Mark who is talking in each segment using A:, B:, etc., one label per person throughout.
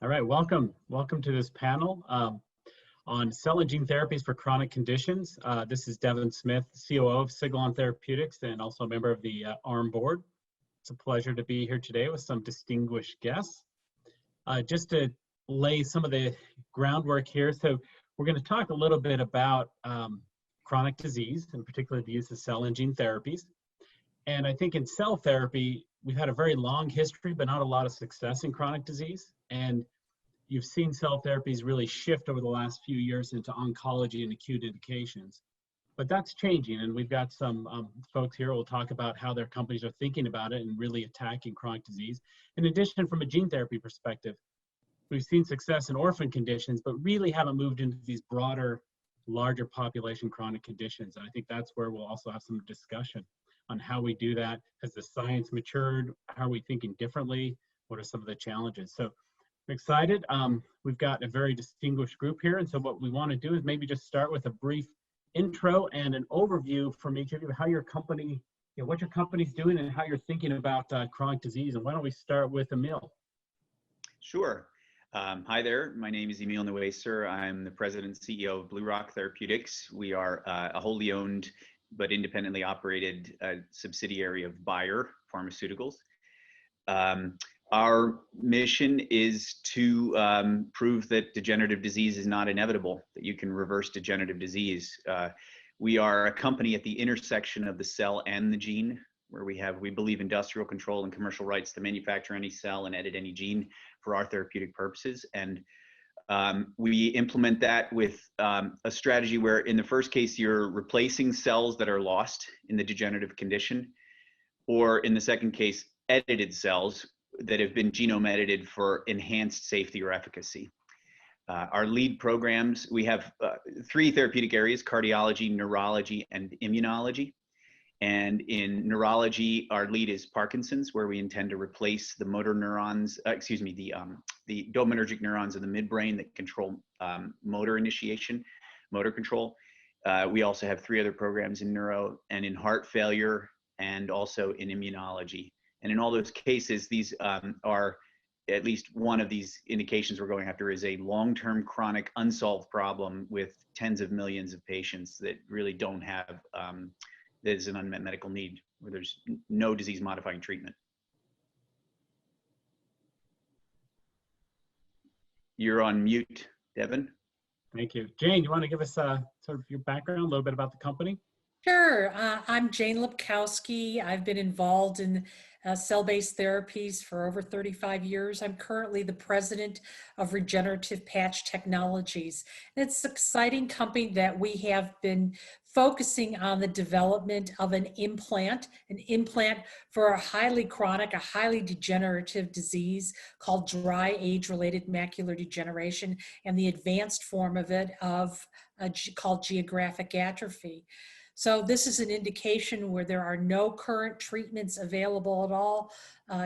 A: All right, welcome to this panel on cell and gene therapies for chronic conditions. This is Devyn Smith, COO of Sigilon Therapeutics and also a member of the ARM board. It's a pleasure to be here today with some distinguished guests. Just to lay some of the groundwork here, so we're going to talk a little bit about chronic disease, in particular the use of cell and gene therapies. And I think in cell therapy, we've had a very long history, but not a lot of success in chronic disease. And you've seen cell therapies really shift over the last few years into oncology and acute indications. But that's changing, and we've got some folks here who will talk about how their companies are thinking about it and really attacking chronic disease. In addition, from a gene therapy perspective, we've seen success in orphan conditions, but really haven't moved into these broader, larger population chronic conditions. And I think that's where we'll also have some discussion on how we do that. Has the science matured? How are we thinking differently? What are some of the challenges? So I'm excited. We've got a very distinguished group here. And so what we want to do is maybe just start with a brief intro and an overview from each of you of how your company, what your company's doing and how you're thinking about chronic disease. And why don't we start with Emile?
B: Sure. Hi there. My name is Emile Nuwaysir. I'm the president and CEO of BlueRock Therapeutics. We are a wholly owned but independently operated subsidiary of Bayer Pharmaceuticals. Our mission is to prove that degenerative disease is not inevitable, that you can reverse degenerative disease. We are a company at the intersection of the cell and the gene, where we believe industrial control and commercial rights to manufacture any cell and edit any gene for our therapeutic purposes. And we implement that with a strategy where in the first case, you're replacing cells that are lost in the degenerative condition, or in the second case, edited cells that have been genome edited for enhanced safety or efficacy. Our lead programs, we have 3 therapeutic areas: cardiology, neurology, and immunology. And in neurology, our lead is Parkinson's, where we intend to replace the motor neurons, the dopaminergic neurons in the midbrain that control motor initiation, motor control. We also have 3 other programs in neuro and in heart failure and also in immunology. And in all those cases, these are at least one of these indications we're going after is a long-term chronic unsolved problem with tens of millions of patients that really don't have, that is an unmet medical need, where there's no disease-modifying treatment. You're on mute, Devyn.
A: Thank you. Jane, you want to give us sort of your background, a little bit about the company?
C: Sure. I'm Jane Lebkowski. I've been involved in cell-based therapies for over 35 years. I'm currently the president of Regenerative Patch Technologies. And it's an exciting company that we have been focusing on the development of an implant for a highly chronic, a highly degenerative disease called dry age-related macular degeneration, and the advanced form of it called geographic atrophy. So this is an indication where there are no current treatments available at all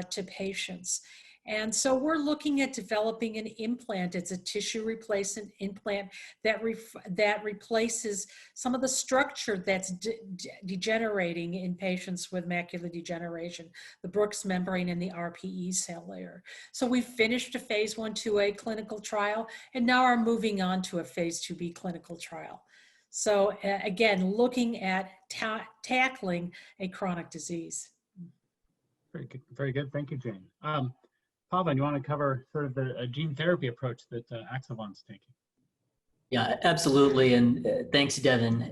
C: to patients. And so we're looking at developing an implant. It's a tissue replacement implant that replaces some of the structure that's degenerating in patients with macular degeneration, the Brooks membrane and the RPE cell layer. So we've finished a phase 1/2A clinical trial, and now are moving on to a phase 2B clinical trial. So again, looking at tackling a chronic disease.
A: Very good. Very good. Thank you, Jane. Pavan, you want to cover sort of the gene therapy approach that Axovant's taking?
D: Yeah, absolutely. And thanks, Devyn.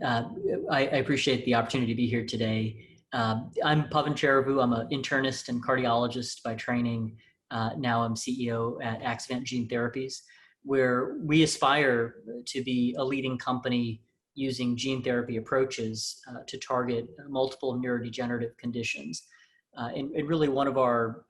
D: I appreciate the opportunity to be here today. I'm Pavan Cheruvu. I'm an internist and cardiologist by training. Now I'm CEO at Axovant Gene Therapies, where we aspire to be a leading company using gene therapy approaches to target multiple neurodegenerative conditions. And really one of our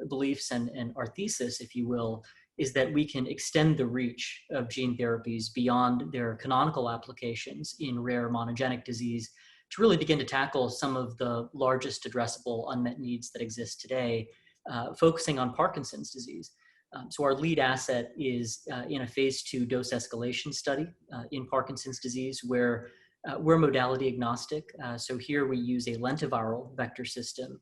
D: beliefs and our thesis, if you will, is that we can extend the reach of gene therapies beyond their canonical applications in rare monogenic disease to really begin to tackle some of the largest addressable unmet needs that exist today, focusing on Parkinson's disease. So our lead asset is in a phase 2 dose escalation study in Parkinson's disease, where we're modality agnostic. So here we use a lentiviral vector system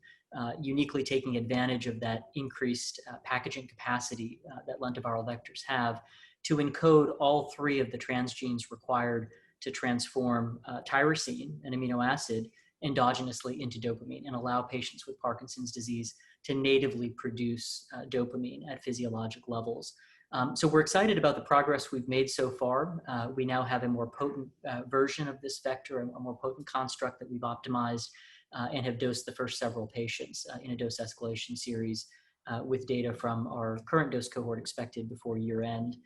D: uniquely taking advantage of that increased packaging capacity that lentiviral vectors have to encode all three of the transgenes required to transform tyrosine, an amino acid, endogenously into dopamine and allow patients with Parkinson's disease to natively produce dopamine at physiologic levels. So we're excited about the progress we've made so far. We now have a more potent version of this vector, a more potent construct that we've optimized and have dosed the first several patients in a dose escalation series with data from our current dose cohort expected before year end.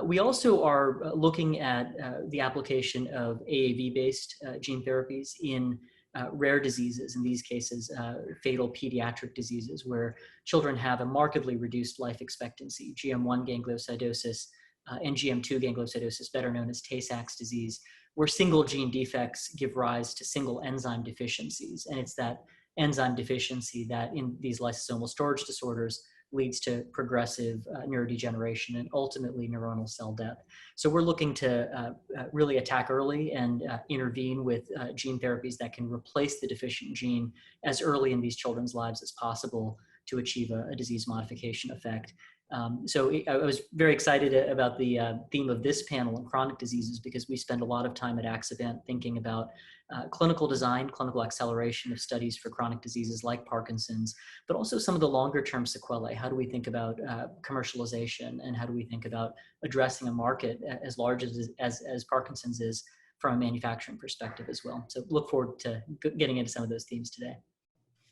D: We also are looking at the application of AAV-based gene therapies in rare diseases, in these cases, fatal pediatric diseases where children have a markedly reduced life expectancy, GM1 gangliosidosis and GM2 gangliosidosis, better known as Tay-Sachs disease, where single gene defects give rise to single enzyme deficiencies. And it's that enzyme deficiency that in these lysosomal storage disorders leads to progressive neurodegeneration and ultimately neuronal cell death. So we're looking to really attack early and intervene with gene therapies that can replace the deficient gene as early in these children's lives as possible to achieve a disease modification effect. So I was very excited about the theme of this panel on chronic diseases because we spend a lot of time at Axovant thinking about clinical design, clinical acceleration of studies for chronic diseases like Parkinson's, but also some of the longer term sequelae. How do we think about commercialization, and how do we think about addressing a market as large as Parkinson's is from a manufacturing perspective as well? So look forward to getting into some of those themes today.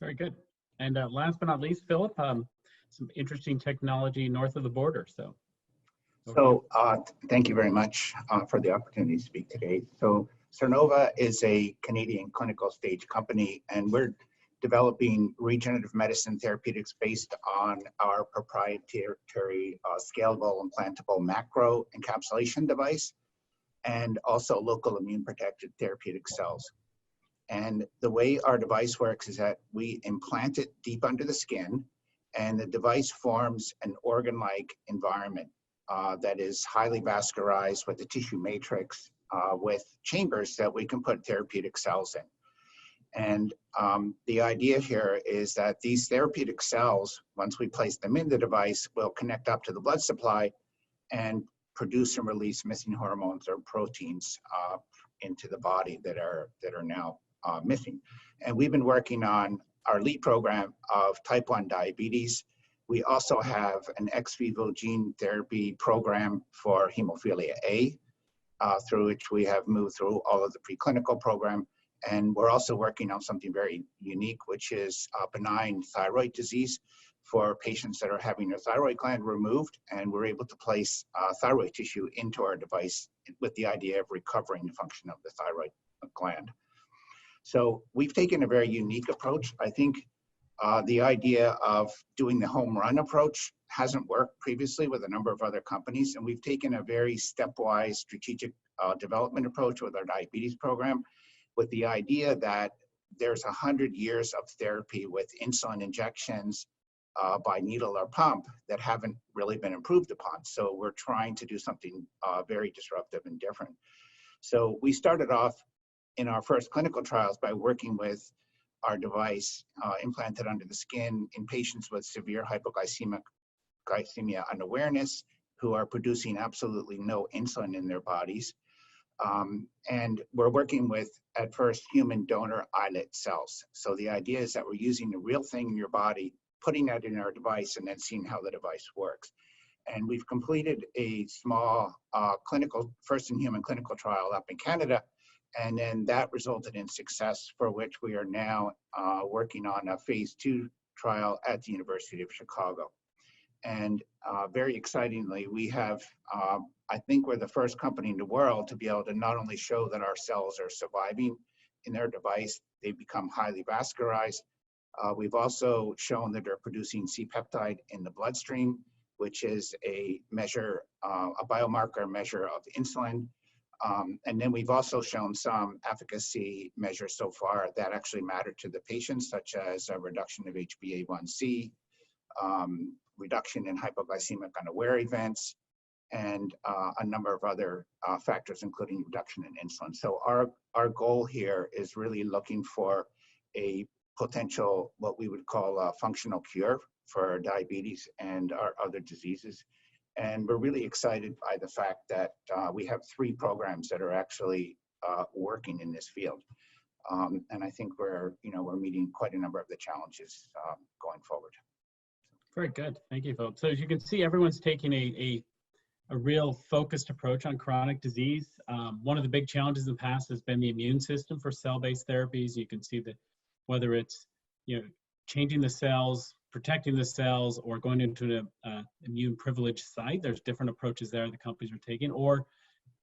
A: Very good. And last but not least, Philip, some interesting technology north of the border. So
E: thank you very much for the opportunity to speak today. So Cernova is a Canadian clinical stage company, and we're developing regenerative medicine therapeutics based on our proprietary scalable implantable macro encapsulation device and also local immune protected therapeutic cells. And the way our device works is that we implant it deep under the skin, and the device forms an organ-like environment that is highly vascularized with a tissue matrix with chambers that we can put therapeutic cells in. And the idea here is that these therapeutic cells, once we place them in the device, will connect up to the blood supply and produce and release missing hormones or proteins into the body that are now missing. And we've been working on our lead program of type 1 diabetes. We also have an ex vivo gene therapy program for hemophilia A, through which we have moved through all of the preclinical program. And we're also working on something very unique, which is benign thyroid disease for patients that are having their thyroid gland removed. And we're able to place thyroid tissue into our device with the idea of recovering the function of the thyroid gland. So we've taken a very unique approach. I think the idea of doing the home run approach hasn't worked previously with a number of other companies, and we've taken a very stepwise strategic development approach with our diabetes program, with the idea that there's 100 years of therapy with insulin injections by needle or pump that haven't really been improved upon. So we're trying to do something very disruptive and different. So we started off in our first clinical trials by working with our device implanted under the skin in patients with severe hypoglycemia unawareness who are producing absolutely no insulin in their bodies. And we're working with, at first, human donor islet cells. So the idea is that we're using the real thing in your body, putting that in our device, and then seeing how the device works. And we've completed a small first-in-human clinical trial up in Canada, and then that resulted in success, for which we are now working on a phase 2 trial at the University of Chicago. And very excitingly, we have, I think we're the first company in the world to be able to not only show that our cells are surviving in their device, they become highly vascularized. We've also shown that they're producing C-peptide in the bloodstream, which is a measure, a biomarker measure of insulin. And then we've also shown some efficacy measures so far that actually matter to the patients, such as a reduction of HbA1c, reduction in hypoglycemic unaware events, and a number of other factors, including reduction in insulin. So our goal here is really looking for a potential, what we would call a functional cure for diabetes and our other diseases. And we're really excited by the fact that we have 3 programs that are actually working in this field. And I think we're meeting quite a number of the challenges going forward.
A: Very good. Thank you, Philip. So as you can see, everyone's taking a real focused approach on chronic disease. One of the big challenges in the past has been the immune system for cell-based therapies. You can see that whether it's changing the cells, protecting the cells, or going into an immune privileged site, there's different approaches there the companies are taking, or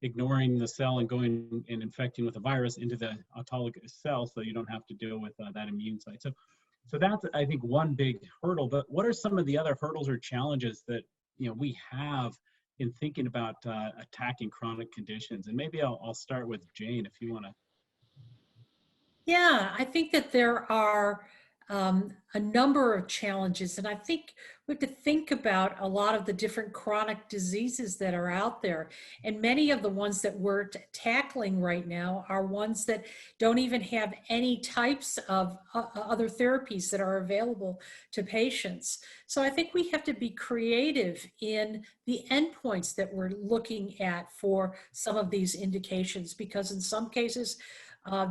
A: ignoring the cell and going and infecting with a virus into the autologous cell so you don't have to deal with that immune site. So that's, I think, one big hurdle. But what are some of the other hurdles or challenges that we have in thinking about attacking chronic conditions? And maybe I'll start with Jane, if you want to.
C: Yeah, I think that there are a number of challenges, and I think we have to think about a lot of the different chronic diseases that are out there. And many of the ones that we're tackling right now are ones that don't even have any types of other therapies that are available to patients. So I think we have to be creative in the endpoints that we're looking at for some of these indications, because in some cases,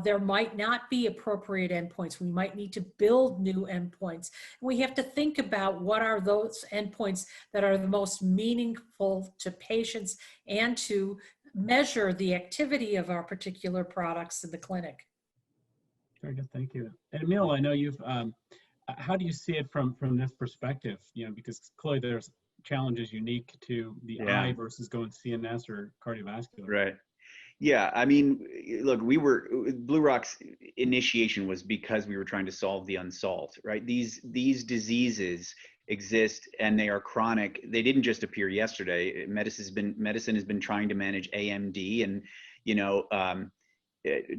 C: there might not be appropriate endpoints. We might need to build new endpoints. We have to think about what are those endpoints that are the most meaningful to patients and to measure the activity of our particular products in the clinic.
A: Very good, thank you. And Emile, I know you've, how do you see it from this perspective? Because clearly there's challenges unique to the eye versus going CNS or cardiovascular.
B: Right. Yeah, I mean, look, BlueRock's initiation was because we were trying to solve the unsolved, right? These diseases exist and they are chronic. They didn't just appear yesterday. Medicine has been trying to manage AMD and,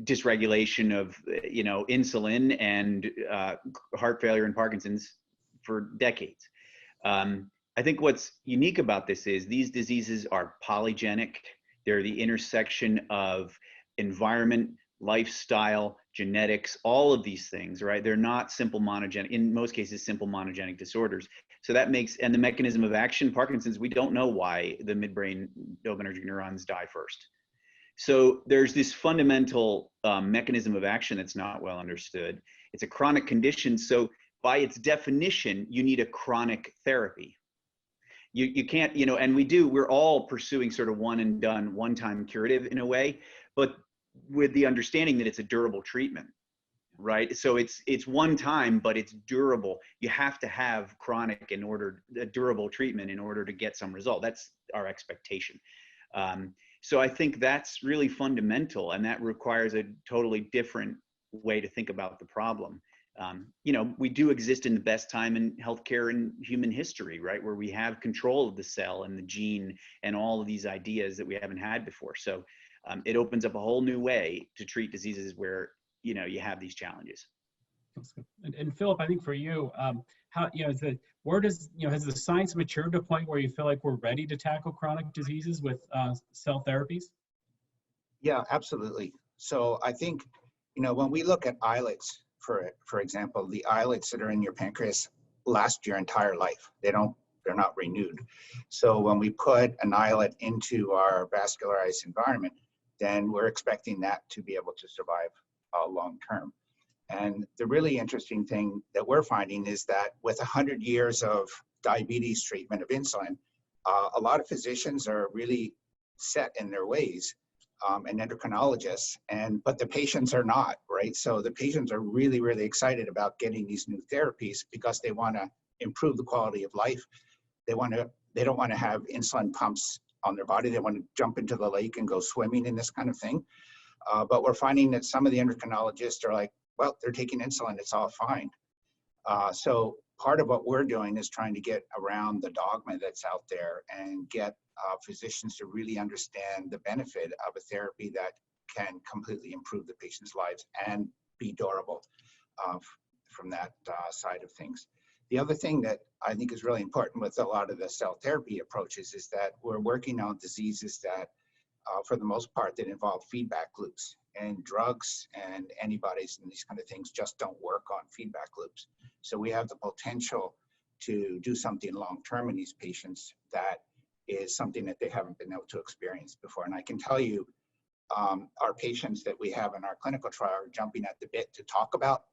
B: dysregulation of, insulin and heart failure and Parkinson's for decades. I think what's unique about this is these diseases are polygenic. They're the intersection of environment, lifestyle, genetics, all of these things, right? They're not simple monogenic, in most cases, simple monogenic disorders. So that makes, and the mechanism of action, Parkinson's, we don't know why the midbrain dopaminergic neurons die first. So there's this fundamental mechanism of action that's not well understood. It's a chronic condition. So by its definition, you need a chronic therapy. You can't, and we're all pursuing sort of one and done, one-time curative in a way, but with the understanding that it's a durable treatment, right? So it's one time, but it's durable. You have to have chronic a durable treatment in order to get some result. That's our expectation. So I think that's really fundamental, and that requires a totally different way to think about the problem. We do exist in the best time in healthcare in human history, right? Where we have control of the cell and the gene and all of these ideas that we haven't had before. So it opens up a whole new way to treat diseases where, you have these challenges.
A: And Philip, I think for you, how, has the science matured to a point where you feel like we're ready to tackle chronic diseases with cell therapies?
E: Yeah, absolutely. So I think, when we look at islets, for example, the islets that are in your pancreas last your entire life. They're not renewed. So when we put an islet into our vascularized environment, then we're expecting that to be able to survive long term. And the really interesting thing that we're finding is that with 100 years of diabetes treatment of insulin, a lot of physicians are really set in their ways. And endocrinologists, but the patients are not, right? So the patients are really, really excited about getting these new therapies because they want to improve the quality of life. They don't want to have insulin pumps on their body. They want to jump into the lake and go swimming and this kind of thing. But we're finding that some of the endocrinologists are like, well, they're taking insulin, it's all fine. So part of what we're doing is trying to get around the dogma that's out there and get physicians to really understand the benefit of a therapy that can completely improve the patient's lives and be durable from that side of things. The other thing that I think is really important with a lot of the cell therapy approaches is that we're working on diseases that, for the most part, that involve feedback loops. and drugs and antibodies and these kind of things just don't work on feedback loops. So we have the potential to do something long-term in these patients that is something that they haven't been able to experience before. And I can tell you, our patients that we have in our clinical trial are jumping at the bit to talk about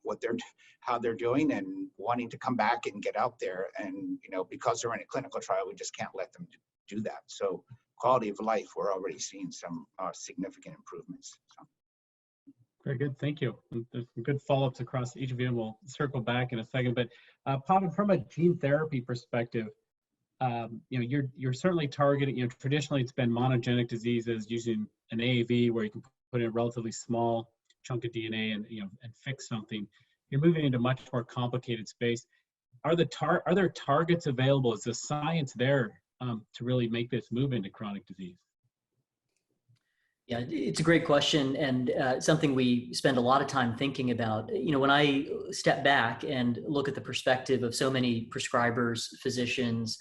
E: how they're doing and wanting to come back and get out there. And, because they're in a clinical trial, we just can't let them do that. So quality of life, we're already seeing some significant improvements. So.
A: Very good, thank you. There's some good follow-ups across each of you, and we'll circle back in a second. But Pavan, from a gene therapy perspective, you're certainly targeting. Traditionally, it's been monogenic diseases using an AAV, where you can put in a relatively small chunk of DNA and and fix something. You're moving into much more complicated space. Are there targets available? Is the science there to really make this move into chronic disease?
D: Yeah, it's a great question, and something we spend a lot of time thinking about. When I step back and look at the perspective of so many prescribers, physicians,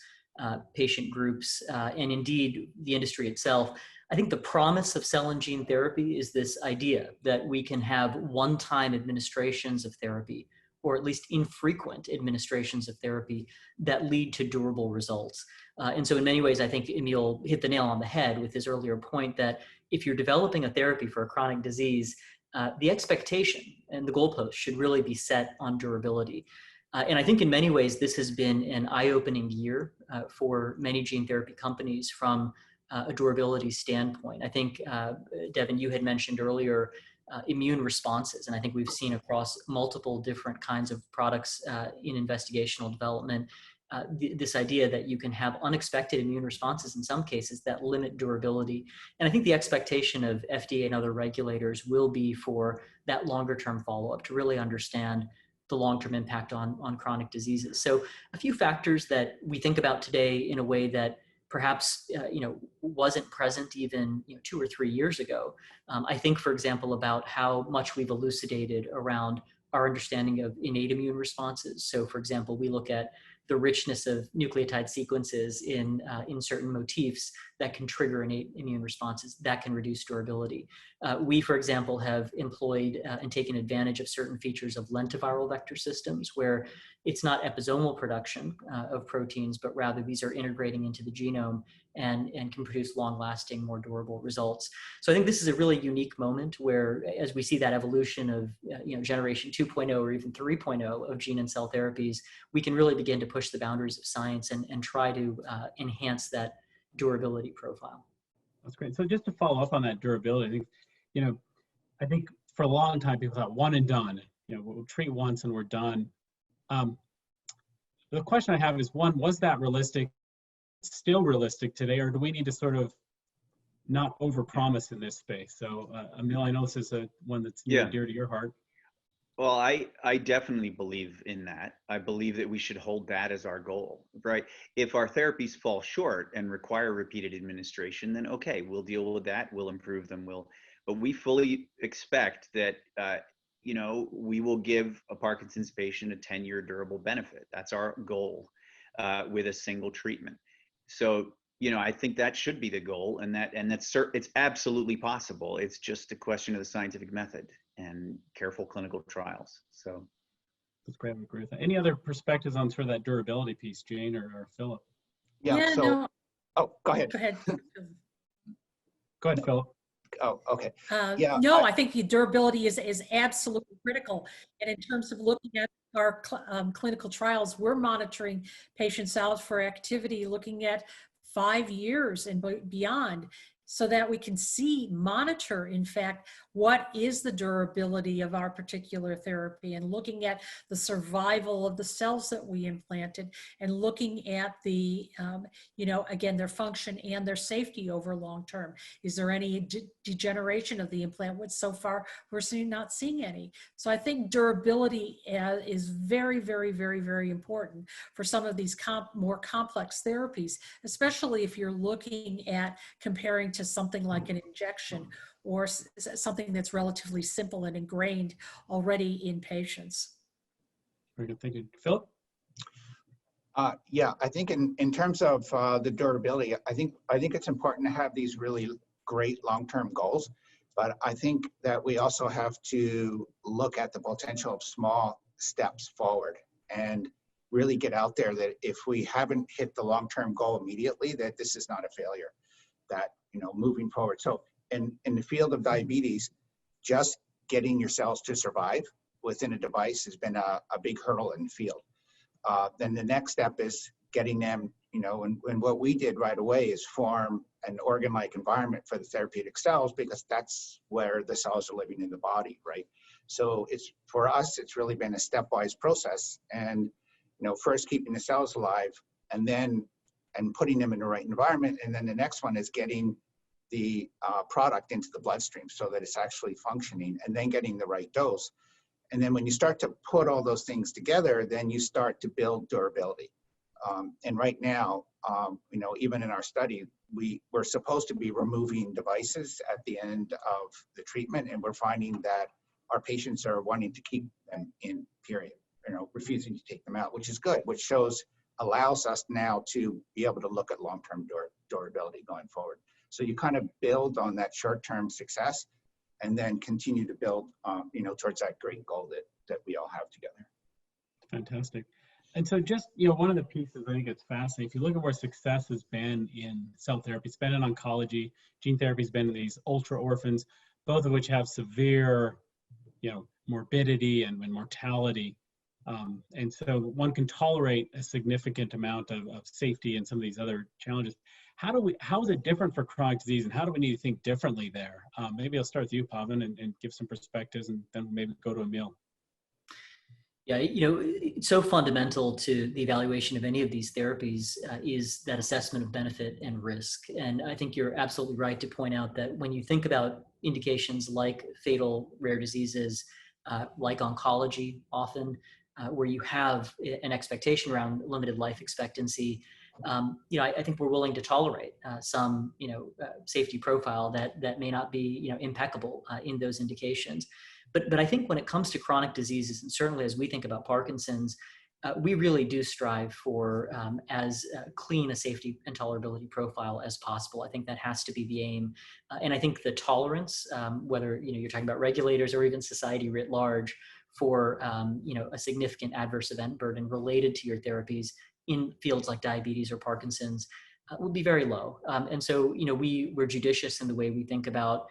D: patient groups, and indeed the industry itself, I think the promise of cell and gene therapy is this idea that we can have one-time administrations of therapy, or at least infrequent administrations of therapy that lead to durable results. And so in many ways, I think Emile hit the nail on the head with his earlier point that if you're developing a therapy for a chronic disease, the expectation and the goalpost should really be set on durability. And I think in many ways, this has been an eye-opening year for many gene therapy companies from a durability standpoint. I think, Devyn, you had mentioned earlier immune responses, and I think we've seen across multiple different kinds of products in investigational development, this idea that you can have unexpected immune responses in some cases that limit durability. And I think the expectation of FDA and other regulators will be for that longer term follow-up to really understand the long-term impact on chronic diseases. So a few factors that we think about today in a way that perhaps wasn't present even 2 or 3 years ago. I think, for example, about how much we've elucidated around our understanding of innate immune responses. So, for example, we look at the richness of nucleotide sequences in certain motifs that can trigger innate immune responses that can reduce durability. We, for example, have employed and taken advantage of certain features of lentiviral vector systems where it's not episomal production of proteins, but rather these are integrating into the genome and can produce long-lasting, more durable results. So I think this is a really unique moment where, as we see that evolution of generation 2.0 or even 3.0 of gene and cell therapies, we can really begin to push the boundaries of science and try to enhance that durability profile.
A: That's great. So just to follow up on that durability, I think for a long time people thought one and done. We'll treat once and we're done. The question I have is, one, was that realistic? Still realistic today, or do we need to sort of not overpromise in this space? So, Emile, I know this is one that's near and dear to your heart.
B: Well, I definitely believe in that. I believe that we should hold that as our goal, right? If our therapies fall short and require repeated administration, then okay, we'll deal with that. We'll improve them. But we fully expect that, we will give a Parkinson's patient a 10-year durable benefit. That's our goal with a single treatment. So, I think that should be the goal, and it's absolutely possible. It's just a question of the scientific method and careful clinical trials. So
A: that's great. I agree with that. Any other perspectives on sort of that durability piece, Jane or Philip?
E: Yeah. So,
C: no.
E: Oh, go ahead.
C: Go ahead.
A: Go ahead, Philip.
E: Oh, okay.
C: No, I think the durability is absolutely critical. And in terms of looking at our clinical trials, we're monitoring patients out for activity, looking at 5 years and beyond, so that we can monitor, in fact, what is the durability of our particular therapy, and looking at the survival of the cells that we implanted, and looking at the, again, their function and their safety over long term. Is there any degeneration of the implant? Which so far we're not seeing any. So I think durability is very, very, very, very important for some of these more complex therapies, especially if you're looking at comparing to something like an injection or something that's relatively simple and ingrained already in patients.
A: Very good, thank you. Philip?
E: Yeah, I think in terms of the durability, I think it's important to have these really great long-term goals, But I think that we also have to look at the potential of small steps forward and really get out there that if we haven't hit the long-term goal immediately, that this is not a failure, that, moving forward. So in the field of diabetes, just getting your cells to survive within a device has been a big hurdle in the field. Then the next step is getting them, and what we did right away is form an organ-like environment for the therapeutic cells, because that's where the cells are living in the body, right? So for us, it's really been a stepwise process, and first keeping the cells alive, and putting them in the right environment, and then the next one is getting the product into the bloodstream so that it's actually functioning, and then getting the right dose. And then when you start to put all those things together, then you start to build durability. And right now, even in our study, we're supposed to be removing devices at the end of the treatment, and we're finding that our patients are wanting to keep them in, period, refusing to take them out, which is good, which allows us now to be able to look at long-term durability going forward. So you kind of build on that short-term success and then continue to build, towards that great goal that we all have together.
A: Fantastic. And so just, one of the pieces I think it's fascinating, if you look at where success has been in cell therapy, it's been in oncology, gene therapy has been in these ultra orphans, both of which have severe, morbidity and mortality. And so one can tolerate a significant amount of safety and some of these other challenges. How is it different for chronic disease, and how do we need to think differently there? Maybe I'll start with you, Pavan, and give some perspectives, and then maybe go to Emile.
D: Yeah, it's so fundamental to the evaluation of any of these therapies is that assessment of benefit and risk. And I think you're absolutely right to point out that when you think about indications like fatal rare diseases, like oncology, often where you have an expectation around limited life expectancy, I think we're willing to tolerate some, safety profile that may not be, impeccable in those indications. But I think when it comes to chronic diseases, and certainly as we think about Parkinson's, we really do strive for as clean a safety and tolerability profile as possible. I think that has to be the aim. And I think the tolerance, whether you're talking about regulators or even society writ large, for a significant adverse event burden related to your therapies in fields like diabetes or Parkinson's would be very low. And so, we're judicious in the way we think about,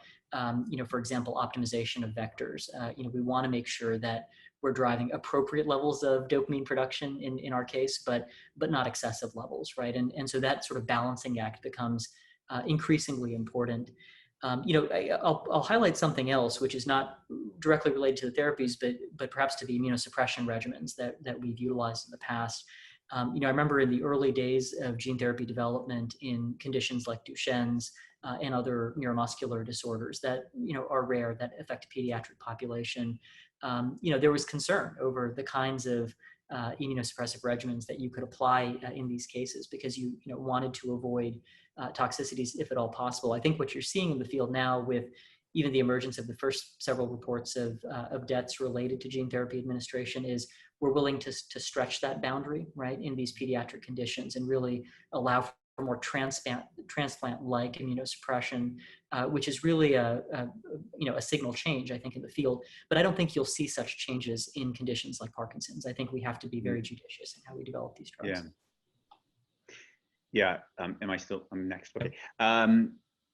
D: for example, optimization of vectors. We want to make sure that we're driving appropriate levels of dopamine production in our case, but not excessive levels, right? And so that sort of balancing act becomes increasingly important. I'll highlight something else, which is not directly related to the therapies, but perhaps to the immunosuppression regimens that we've utilized in the past. I remember in the early days of gene therapy development in conditions like Duchenne's and other neuromuscular disorders that are rare, that affect a pediatric population. There was concern over the kinds of immunosuppressive regimens that you could apply in these cases because you wanted to avoid toxicities if at all possible. I think what you're seeing in the field now with even the emergence of the first several reports of deaths related to gene therapy administration is we're willing to stretch that boundary, in these pediatric conditions and really allow for more transplant-like immunosuppression, which is really a signal change, I think, in the field. But I don't think you'll see such changes in conditions like Parkinson's. I think we have to be very judicious in how we develop these drugs.
B: Yeah. I'm next. Okay.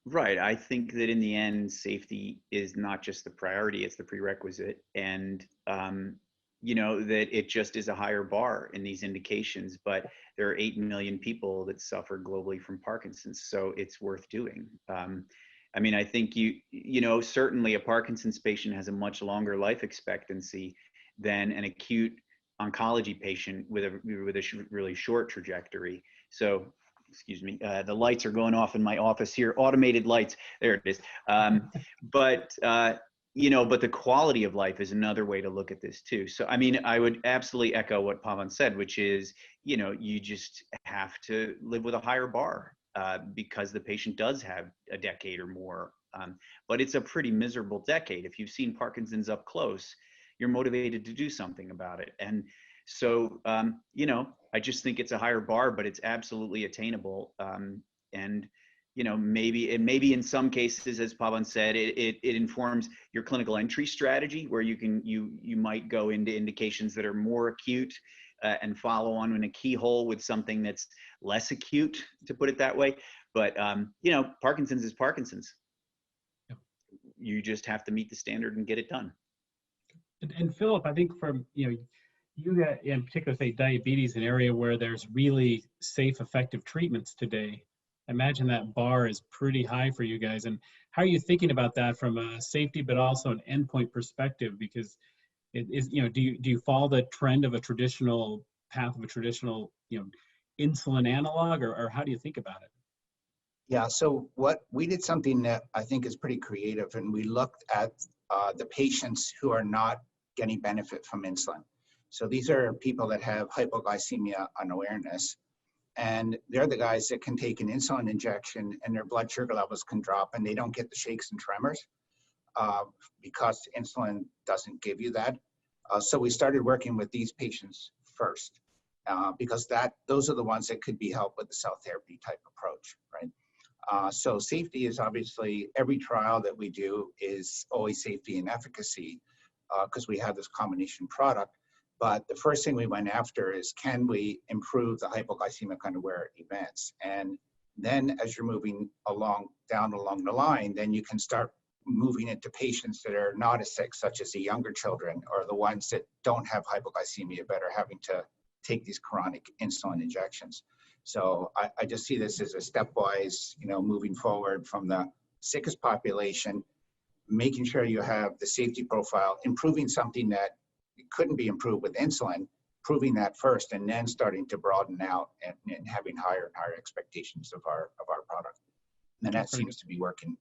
B: Right. I think that in the end, safety is not just the priority, it's the prerequisite. And, that it just is a higher bar in these indications, but there are 8 million people that suffer globally from Parkinson's. So it's worth doing. I think certainly a Parkinson's patient has a much longer life expectancy than an acute oncology patient with a really short trajectory. So, excuse me, the lights are going off in my office here, automated lights, there it is. But the quality of life is another way to look at this too. So, I would absolutely echo what Pavan said, which is, you just have to live with a higher bar because the patient does have a decade or more. But it's a pretty miserable decade. If you've seen Parkinson's up close, you're motivated to do something about it. And so, I just think it's a higher bar, but it's absolutely attainable. And maybe in some cases, as Pavan said, it informs your clinical entry strategy, where you might go into indications that are more acute and follow on in a keyhole with something that's less acute, to put it that way. But Parkinson's is Parkinson's.
A: Yep.
B: You just have to meet the standard and get it done.
A: And Philip, I think from you got in particular, say diabetes, an area where there's really safe, effective treatments today. I imagine that bar is pretty high for you guys. And how are you thinking about that from a safety, but also an endpoint perspective? Because it is, do you follow the trend of a traditional path of a traditional, insulin analog, or how do you think about it?
E: Yeah, so we did something that I think is pretty creative, and we looked at the patients who are not getting benefit from insulin. So these are people that have hypoglycemia unawareness, and they're the guys that can take an insulin injection and their blood sugar levels can drop and they don't get the shakes and tremors because insulin doesn't give you that. So we started working with these patients first because those are the ones that could be helped with the cell therapy type approach, right? So safety is obviously, every trial that we do is always safety and efficacy because we have this combination product. But the first thing we went after is, can we improve the hypoglycemic unaware events? And then as you're moving down along the line, then you can start moving into patients that are not as sick, such as the younger children or the ones that don't have hypoglycemia but are having to take these chronic insulin injections. So I just see this as a stepwise, moving forward from the sickest population, making sure you have the safety profile, improving something that couldn't be improved with insulin, proving that first, and then starting to broaden out and having higher and higher expectations of our product. And that seems to be working,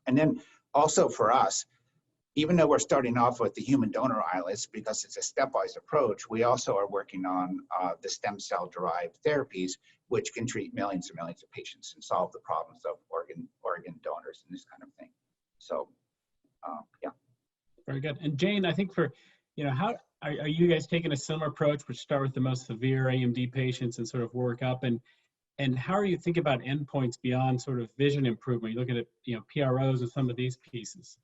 E: And then also for us, even though we're starting off with the human donor islets, because it's a stepwise approach, we also are working on the stem cell derived therapies, which can treat millions and millions of patients and solve the problems of organ donors and this kind of thing. So, yeah.
A: Very good. And Jane, I think for, how are you guys taking a similar approach, which start with the most severe AMD patients and sort of work up? And how are you thinking about endpoints beyond sort of vision improvement? You're looking at, PROs and some of these pieces.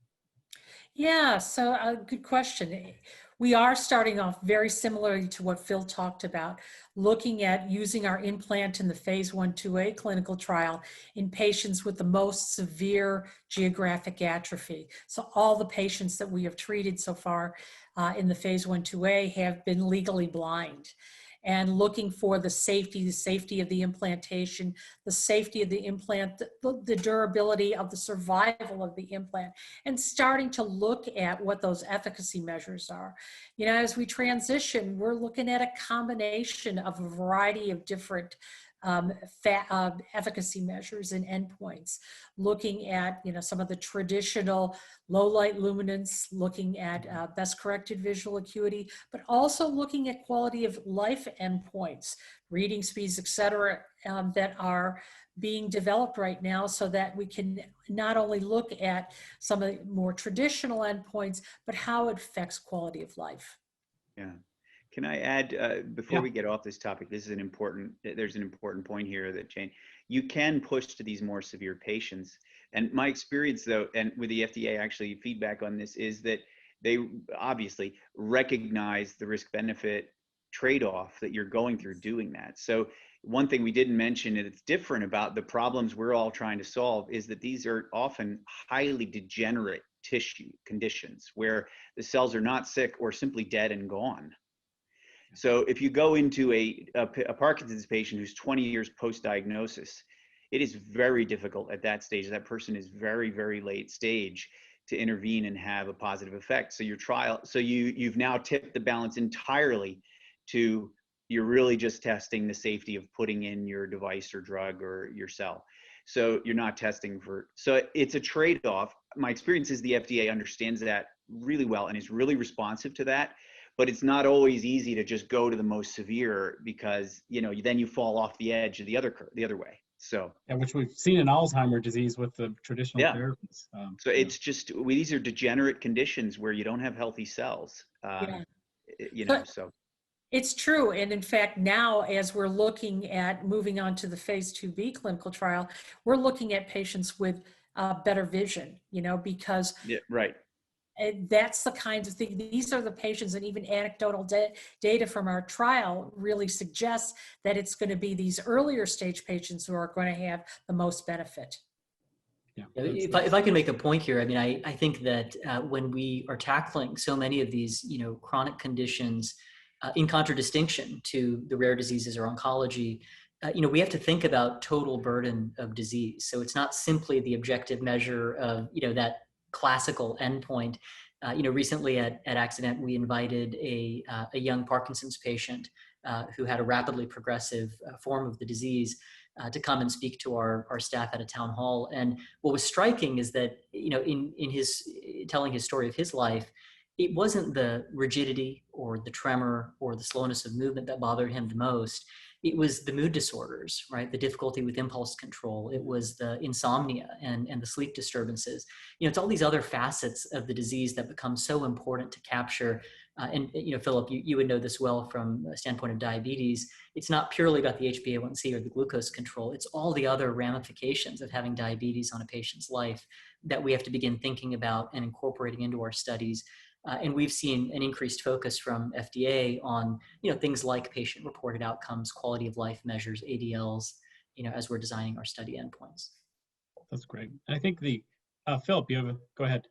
C: Yeah, so good question. We are starting off very similarly to what Phil talked about, looking at using our implant in the phase 1/2A clinical trial in patients with the most severe geographic atrophy. So all the patients that we have treated so far in the phase 1/2A have been legally blind. And looking for the safety of the implantation, the safety of the implant, the durability of the survival of the implant, and starting to look at what those efficacy measures are. As we transition, we're looking at a combination of a variety of different efficacy measures and endpoints, looking at some of the traditional low light luminance, looking at best corrected visual acuity, but also looking at quality of life endpoints, reading speeds, etc., that are being developed right now, so that we can not only look at some of the more traditional endpoints, but how it affects quality of life.
B: Yeah. Can I add, before we get off this topic, there's an important point here that, Jane, you can push to these more severe patients. And my experience, though, and with the FDA actually feedback on this, is that they obviously recognize the risk-benefit trade-off that you're going through doing that. So one thing we didn't mention that's different about the problems we're all trying to solve is that these are often highly degenerate tissue conditions where the cells are not sick or simply dead and gone. So if you go into a Parkinson's patient who's 20 years post-diagnosis, it is very difficult at that stage. That person is very, very late stage to intervene and have a positive effect. So you've now tipped the balance entirely to, you're really just testing the safety of putting in your device or drug or your cell. So you're not testing so it's a trade-off. My experience is the FDA understands that really well and is really responsive to that. But it's not always easy to just go to the most severe, because then you fall off the edge of the other way. So
A: which we've seen in Alzheimer's disease with the traditional therapies.
B: So it's just, these are degenerate conditions where you don't have healthy cells.
C: It's true. And in fact, now as we're looking at moving on to the phase 2B clinical trial, we're looking at patients with better vision, because
B: Yeah, right.
C: that's the kinds of things, these are the patients, and even anecdotal data from our trial really suggests that it's going to be these earlier stage patients who are going to have the most benefit.
A: Yeah,
D: if I can make a point here, I mean, I think that when we are tackling so many of these, chronic conditions in contradistinction to the rare diseases or oncology, we have to think about total burden of disease. So it's not simply the objective measure of, that classical endpoint. Recently at Axovant, we invited a young Parkinson's patient who had a rapidly progressive form of the disease to come and speak to our staff at a town hall. And what was striking is that, in his telling his story of his life, it wasn't the rigidity or the tremor or the slowness of movement that bothered him the most. It was the mood disorders, right? The difficulty with impulse control. It was the insomnia and the sleep disturbances. It's all these other facets of the disease that become so important to capture. And Philip, you would know this well from a standpoint of diabetes. It's not purely about the HbA1c or the glucose control. It's all the other ramifications of having diabetes on a patient's life that we have to begin thinking about and incorporating into our studies. And we've seen an increased focus from FDA on, things like patient-reported outcomes, quality of life measures, ADLs, as we're designing our study endpoints.
A: That's great. I think Philip, go ahead.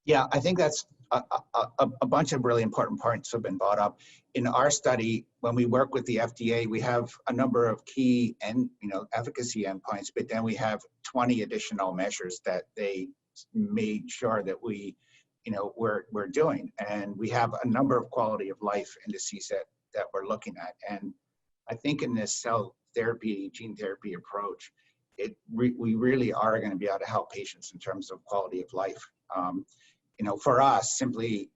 E: Yeah, I think that's a bunch of really important points have been brought up. In our study, when we work with the FDA, we have a number of key and efficacy endpoints, but then we have 20 additional measures that they made sure that we we're doing, and we have a number of quality of life indices that we're looking at. And I think in this cell therapy, gene therapy approach, we really are going to be able to help patients in terms of quality of life. For us, simply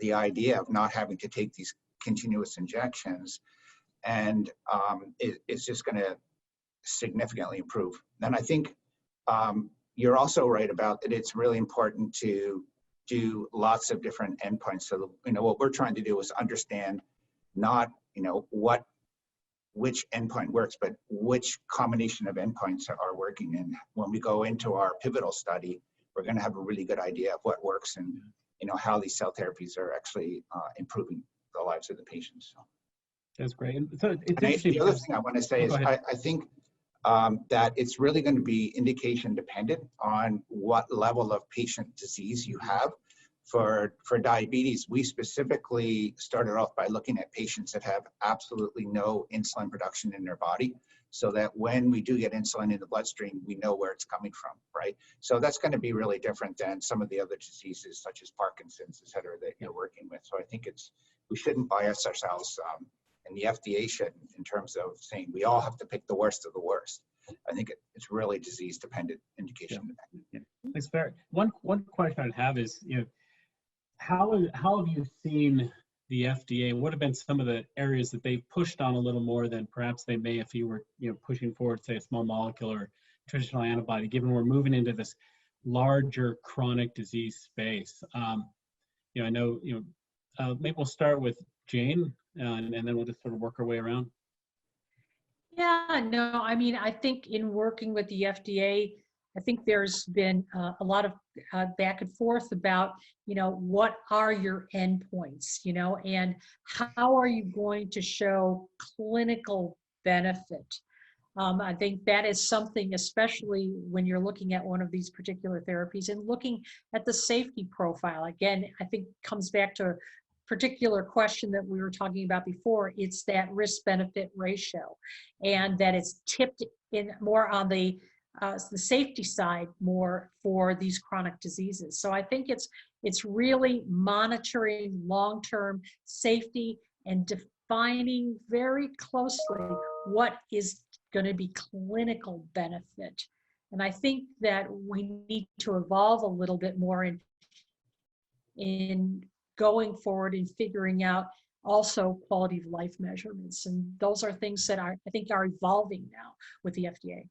E: the idea of not having to take these continuous injections, and it's just going to significantly improve. And I think you're also right about that. It's really important to do lots of different endpoints. So, what we're trying to do is understand not, which endpoint works, but which combination of endpoints are working. And when we go into our pivotal study, we're going to have a really good idea of what works and, how these cell therapies are actually improving the lives of the patients. So.
A: That's great. And so it's interesting.
E: The other thing I want to say is I think that it's really going to be indication dependent on what level of patient disease you have. For diabetes, we specifically started off by looking at patients that have absolutely no insulin production in their body, so that when we do get insulin in the bloodstream, we know where it's coming from, right? So that's going to be really different than some of the other diseases such as Parkinson's, et cetera, that you're working with. So I think we shouldn't bias ourselves, and the FDA should, in terms of saying we all have to pick the worst of the worst. I think it's really disease dependent, indication dependent.
A: Yeah. That's fair. One question I'd have is, how have you seen the FDA? What have been some of the areas that they've pushed on a little more than perhaps they may if you were pushing forward, say, a small molecule or traditional antibody, given we're moving into this larger chronic disease space? I know, maybe we'll start with Jane, and then we'll just sort of work our way around.
C: Yeah, no, I mean, I think in working with the FDA, I think there's been a lot of back and forth about, what are your endpoints, and how are you going to show clinical benefit? I think that is something, especially when you're looking at one of these particular therapies and looking at the safety profile. Again, I think comes back to a particular question that we were talking about before. It's that risk-benefit ratio, and that it's tipped in more on the safety side more for these chronic diseases. So I think it's really monitoring long-term safety and defining very closely what is going to be clinical benefit. And I think that we need to evolve a little bit more in going forward and figuring out also quality of life measurements. And those are things that I think are evolving now with the FDA.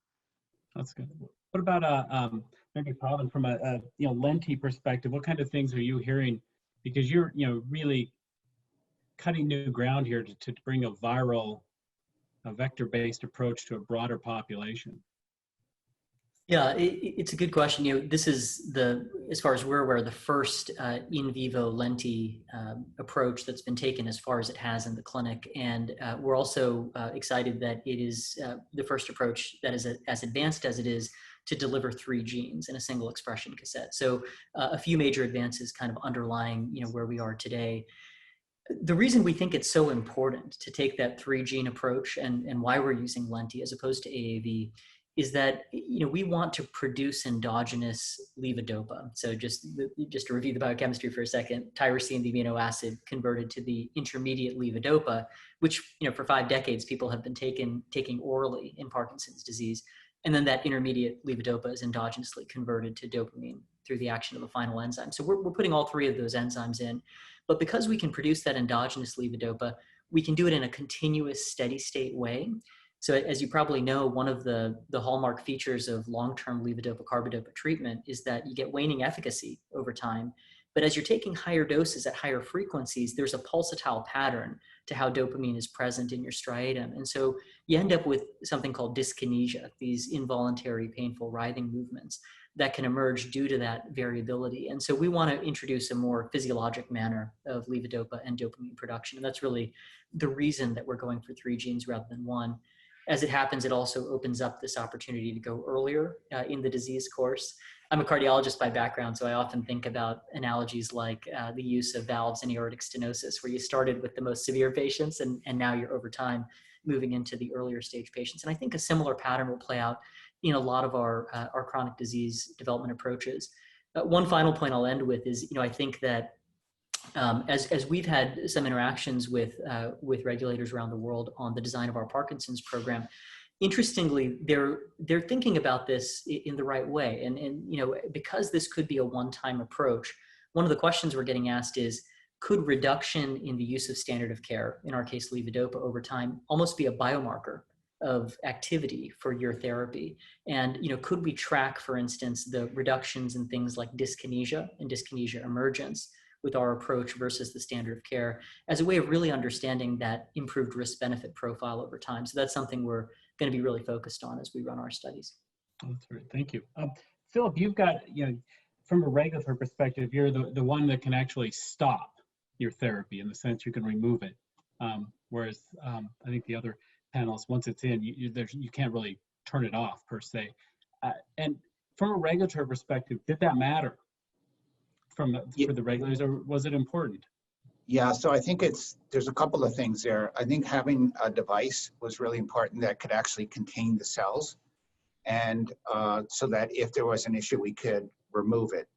A: That's good. What about maybe Pavan, from a Lenti perspective? What kind of things are you hearing? Because you're really cutting new ground here to bring a vector-based approach to a broader population?
D: Yeah, it's a good question. This is as far as we're aware, the first in vivo lenti approach that's been taken as far as it has in the clinic. And we're also excited that it is the first approach that is as advanced as it is to deliver 3 genes in a single expression cassette. So a few major advances kind of underlying, where we are today. The reason we think it's so important to take that 3 gene approach and why we're using lenti as opposed to AAV is that we want to produce endogenous levodopa. So just to review the biochemistry for a second, tyrosine, the amino acid, converted to the intermediate levodopa, which for 5 decades people have been taking orally in Parkinson's disease, and then that intermediate levodopa is endogenously converted to dopamine through the action of a final enzyme. So we're putting all 3 of those enzymes in, but because we can produce that endogenous levodopa, we can do it in a continuous, steady state way. So as you probably know, one of the hallmark features of long-term levodopa-carbidopa treatment is that you get waning efficacy over time. But as you're taking higher doses at higher frequencies, there's a pulsatile pattern to how dopamine is present in your striatum. And so you end up with something called dyskinesia, these involuntary, painful writhing movements that can emerge due to that variability. And so we want to introduce a more physiologic manner of levodopa and dopamine production. And that's really the reason that we're going for 3 genes rather than 1. As it happens, it also opens up this opportunity to go earlier in the disease course. I'm a cardiologist by background, so I often think about analogies like the use of valves in aortic stenosis, where you started with the most severe patients and now you're over time moving into the earlier stage patients. And I think a similar pattern will play out in a lot of our chronic disease development approaches. One final point I'll end with is, I think that as we've had some interactions with regulators around the world on the design of our Parkinson's program, interestingly, they're thinking about this in the right way. And because this could be a one-time approach, one of the questions we're getting asked is, could reduction in the use of standard of care, in our case levodopa, over time, almost be a biomarker of activity for your therapy? And could we track, for instance, the reductions in things like dyskinesia and dyskinesia emergence with our approach versus the standard of care as a way of really understanding that improved risk-benefit profile over time? So that's something we're going to be really focused on as we run our studies.
A: Oh, that's great. Thank you. Philip, you've got, from a regulatory perspective, you're the one that can actually stop your therapy in the sense you can remove it. Whereas I think the other panelists, once it's in, you can't really turn it off per se. And from a regulatory perspective, did that matter for the regulators, or was it important?
E: Yeah, so I think there's a couple of things there. I think having a device was really important that could actually contain the cells, and so that if there was an issue, we could remove it.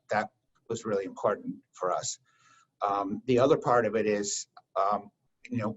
E: That was really important for us. The other part of it is,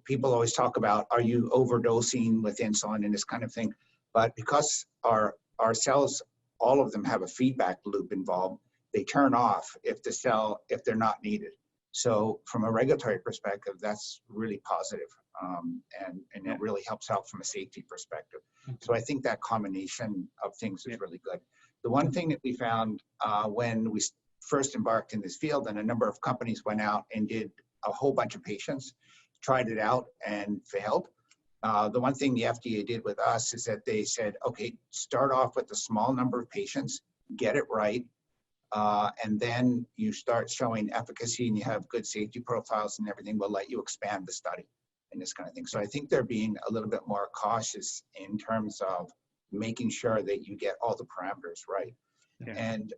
E: people always talk about, are you overdosing with insulin and this kind of thing? But because our cells, all of them have a feedback loop involved, they turn off if they're not needed. So from a regulatory perspective, that's really positive, and it really helps out from a safety perspective. So I think that combination of things is really good. The one thing that we found when we first embarked in this field, and a number of companies went out and did a whole bunch of patients, tried it out and failed. The one thing the FDA did with us is that they said, okay, start off with a small number of patients, get it right, and then you start showing efficacy and you have good safety profiles and everything, we'll let you expand the study and this kind of thing. So I think they're being a little bit more cautious in terms of making sure that you get all the parameters right. Yeah. And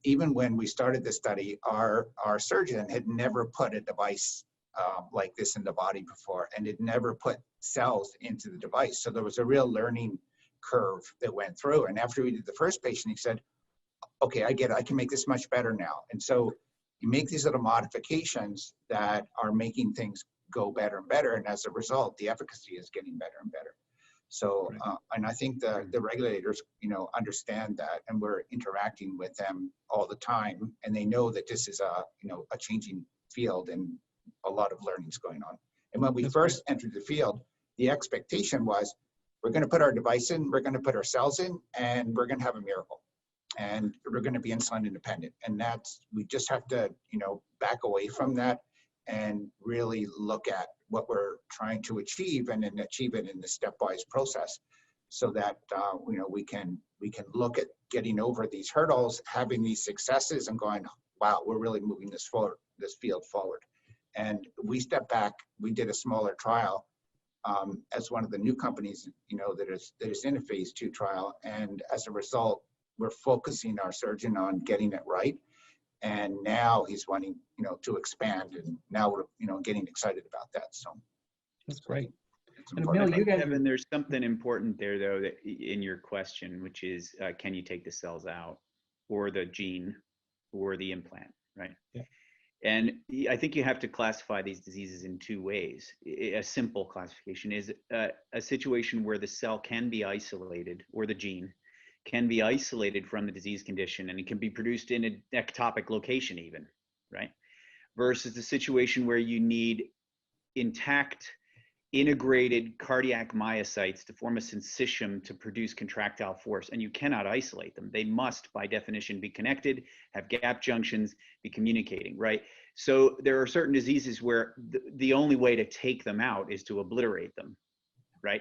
E: even when we started the study, our surgeon had never put a device like this in the body before, and had never put cells into the device. So there was a real learning curve that went through. And after we did the first patient, he said, okay, I get it. I can make this much better now. And so you make these little modifications that are making things go better and better. And as a result, the efficacy is getting better and better. So, and I think the regulators, understand that, and we're interacting with them all the time, and they know that this is a changing field and a lot of learning's going on. And when we first entered the field, the expectation was, we're going to put our device in, we're going to put our cells in, and we're going to have a miracle. And we're going to be insulin independent. And we just have to, back away from that and really look at what we're trying to achieve and then achieve it in the stepwise process, so that we can look at getting over these hurdles, having these successes, and going, wow, we're really moving this field forward. And we stepped back. We did a smaller trial as one of the new companies, that is in a phase 2 trial, and as a result, we're focusing our surgeon on getting it right. And now he's wanting, to expand, and now we're, getting excited about that. So
A: that's great.
E: And
A: Emile, you guys,
B: Devyn, there's something important there, though, that in your question, which is, can you take the cells out, or the gene, or the implant, right?
A: Yeah.
B: And I think you have to classify these diseases in 2 ways. A simple classification is a situation where the cell can be isolated, or the gene can be isolated from the disease condition, and it can be produced in an ectopic location even, right? Versus the situation where you need intact, integrated cardiac myocytes to form a syncytium to produce contractile force, and you cannot isolate them. They must, by definition, be connected, have gap junctions, be communicating, right? So there are certain diseases where the only way to take them out is to obliterate them, right?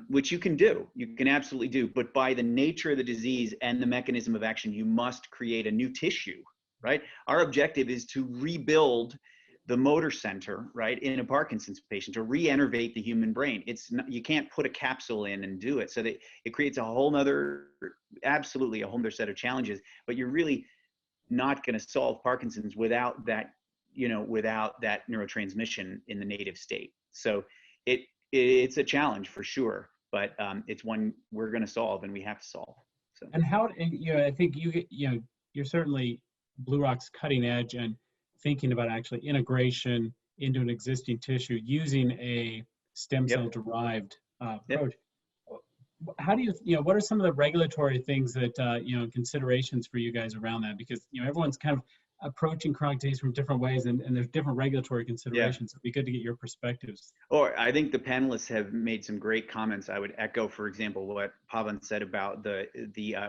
B: Which you can do, you can absolutely do, but by the nature of the disease and the mechanism of action, you must create a new tissue, right? Our objective is to rebuild the motor center, right, in a Parkinson's patient, to re-innervate the human brain. It's not, you can't put a capsule in and do it. So that it creates a whole nother, absolutely a whole nother set of challenges, but you're really not going to solve Parkinson's without that, without that neurotransmission in the native state. So it's a challenge for sure, but it's one we're going to solve, and we have to solve. So.
A: And how, I think you're certainly BlueRock's cutting edge and thinking about actually integration into an existing tissue using a stem cell derived approach. How do you, what are some of the regulatory things that, considerations for you guys around that? Because, everyone's kind of approaching chronic disease from different ways, and there's different regulatory considerations. It'd be good to get your perspectives.
B: I think the panelists have made some great comments. I would echo, for example, what Pavan said about the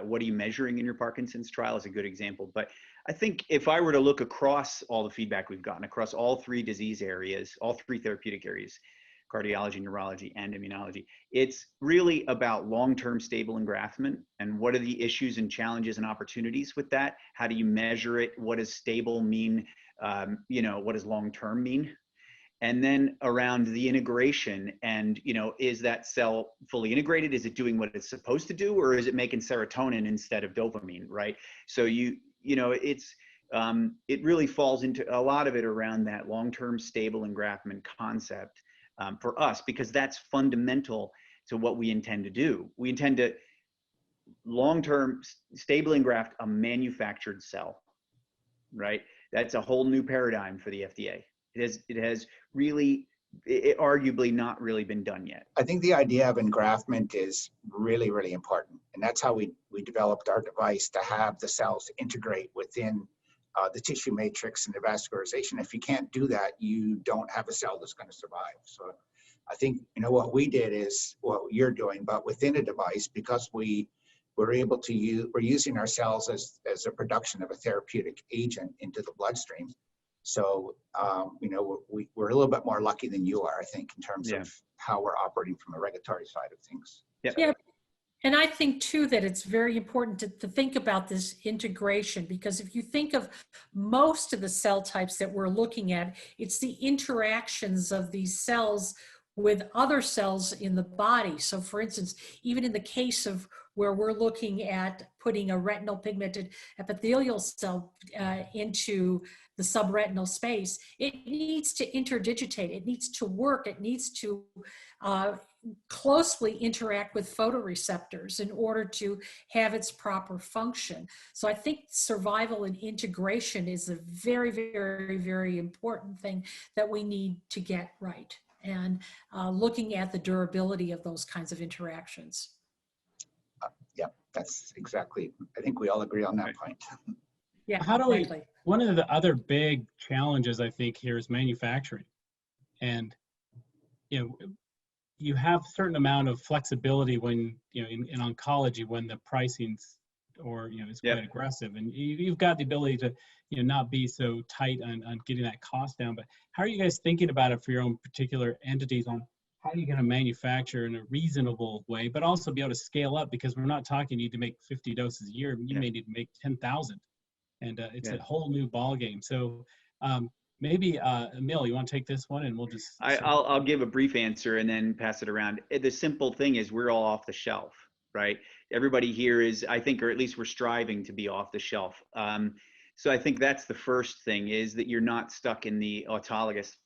B: what are you measuring in your Parkinson's trial is a good example. But I think if I were to look across all the feedback we've gotten across all 3 disease areas, all 3 therapeutic areas, cardiology, neurology, and immunology, it's really about long-term stable engraftment and what are the issues and challenges and opportunities with that? How do you measure it? What does stable mean? What does long-term mean? And then around the integration and, is that cell fully integrated? Is it doing what it's supposed to do, or is it making serotonin instead of dopamine, right? So it really falls into a lot of it around that long-term stable engraftment concept for us, because that's fundamental to what we intend to do. We intend to long-term stable engraft a manufactured cell, right? That's a whole new paradigm for the FDA. It has really, arguably not really been done yet.
E: I think the idea of engraftment is really, really important. And that's how we developed our device, to have the cells integrate within the tissue matrix and the vascularization. If you can't do that, you don't have a cell that's going to survive. So I think, what we did is what you're doing, but within a device, because we're able to we're using our cells as a production of a therapeutic agent into the bloodstream. So, we're a little bit more lucky than you are, I think, in terms of how we're operating from a regulatory side of things.
C: Yeah. And I think, too, that it's very important to think about this integration, because if you think of most of the cell types that we're looking at, it's the interactions of these cells with other cells in the body. So, for instance, even in the case of where we're looking at putting a retinal pigmented epithelial cell into the subretinal space, it needs to interdigitate, it needs to work, it needs to closely interact with photoreceptors in order to have its proper function. So I think survival and integration is a very, very, very important thing that we need to get right, and looking at the durability of those kinds of interactions.
E: Yeah, that's exactly, I think we all agree on that point.
C: Yeah,
A: how do
C: exactly.
A: One of the other big challenges, I think, here is manufacturing. And, you have a certain amount of flexibility when, in oncology, when the pricing's or is
B: Yep.
A: quite aggressive, and you've got the ability to not be so tight on getting that cost down. But how are you guys thinking about it for your own particular entities on how are you going to manufacture in a reasonable way, but also be able to scale up, because we're not talking you need to make 50 doses a year. You may need to make 10,000, and it's a whole new ball game. So maybe Emile, you want to take this one, and we'll just.
B: I'll give a brief answer and then pass it around. The simple thing is we're all off the shelf, right? Everybody here is, I think, or at least we're striving to be off the shelf. So I think that's the first thing, is that you're not stuck in the autologous.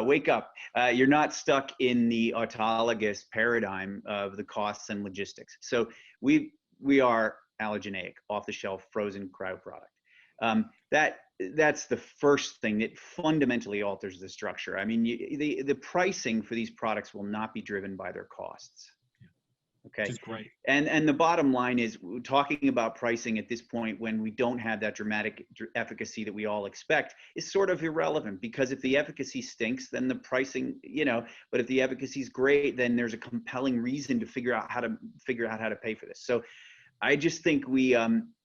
B: Wake up. You're not stuck in the autologous paradigm of the costs and logistics. So we are allogeneic, off the shelf, frozen cryo product. That's the first thing that fundamentally alters the structure. I mean, the pricing for these products will not be driven by their costs. Okay.
A: Which is great.
B: And the bottom line is, talking about pricing at this point when we don't have that dramatic efficacy that we all expect is sort of irrelevant, because if the efficacy stinks, then the pricing, but if the efficacy is great, then there's a compelling reason to figure out how to pay for this. So I just think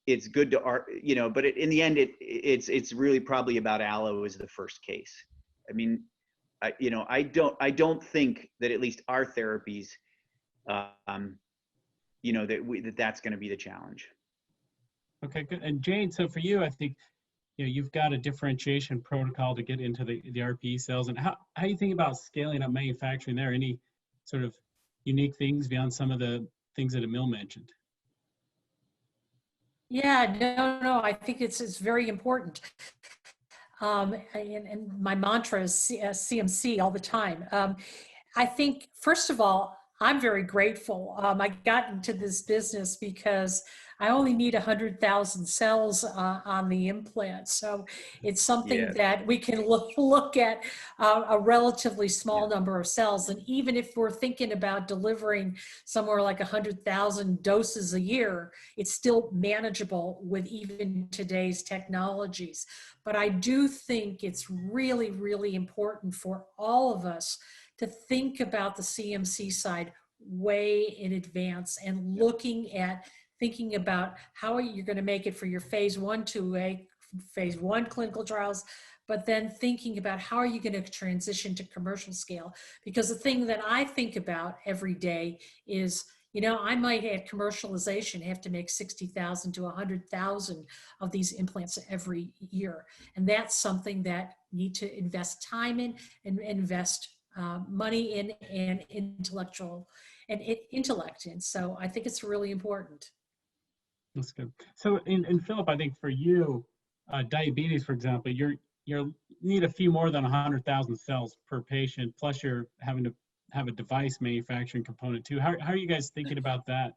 B: it's good to but in the end, it's really probably about allo as the first case. I mean, I don't think that at least our therapies, that's going to be the challenge.
A: Okay, good. And Jane, so for you, I think you've got a differentiation protocol to get into the RPE cells, and how you think about scaling up manufacturing there? Any sort of unique things beyond some of the things that Emile mentioned?
C: Yeah, no, I think it's very important. And my mantra is CMC all the time. I think, first of all, I'm very grateful. I got into this business because I only need 100,000 cells on the implant. So it's something that we can look at a relatively small number of cells. And even if we're thinking about delivering somewhere like 100,000 doses a year, it's still manageable with even today's technologies. But I do think it's really, really important for all of us to think about the CMC side way in advance, and thinking about how you're going to make it for your phase 1 to phase 1 clinical trials, but then thinking about how are you going to transition to commercial scale. Because the thing that I think about every day is, I might at commercialization have to make 60,000 to 100,000 of these implants every year. And that's something that you need to invest time in and invest money in and intellect in. So I think it's really important.
A: That's good. So in Philip, I think for you, diabetes, for example, you need a few more than 100,000 cells per patient, plus you're having to have a device manufacturing component too. How are you guys thinking about that?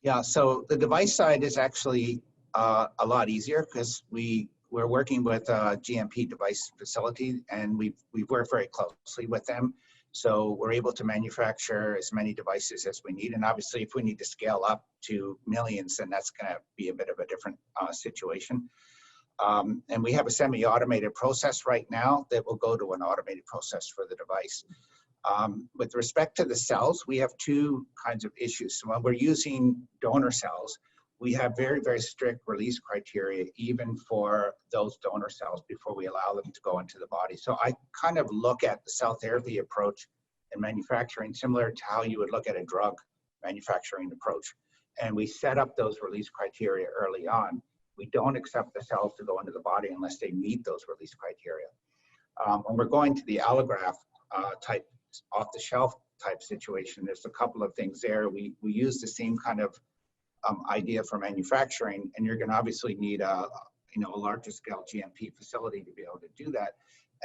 E: Yeah, so the device side is actually a lot easier, because we're working with a GMP device facility, and we've worked very closely with them. So we're able to manufacture as many devices as we need. And obviously, if we need to scale up to millions, then that's going to be a bit of a different situation. And we have a semi-automated process right now that will go to an automated process for the device. With respect to the cells, we have two kinds of issues. So when we're using donor cells, we have very, very strict release criteria, even for those donor cells, before we allow them to go into the body. So I kind of look at the cell therapy approach and manufacturing similar to how you would look at a drug manufacturing approach. And we set up those release criteria early on. We don't accept the cells to go into the body unless they meet those release criteria. When we're going to the allograft type, off-the-shelf type situation, there's a couple of things there. We use the same kind of idea for manufacturing, and you're going to obviously need a larger scale GMP facility to be able to do that.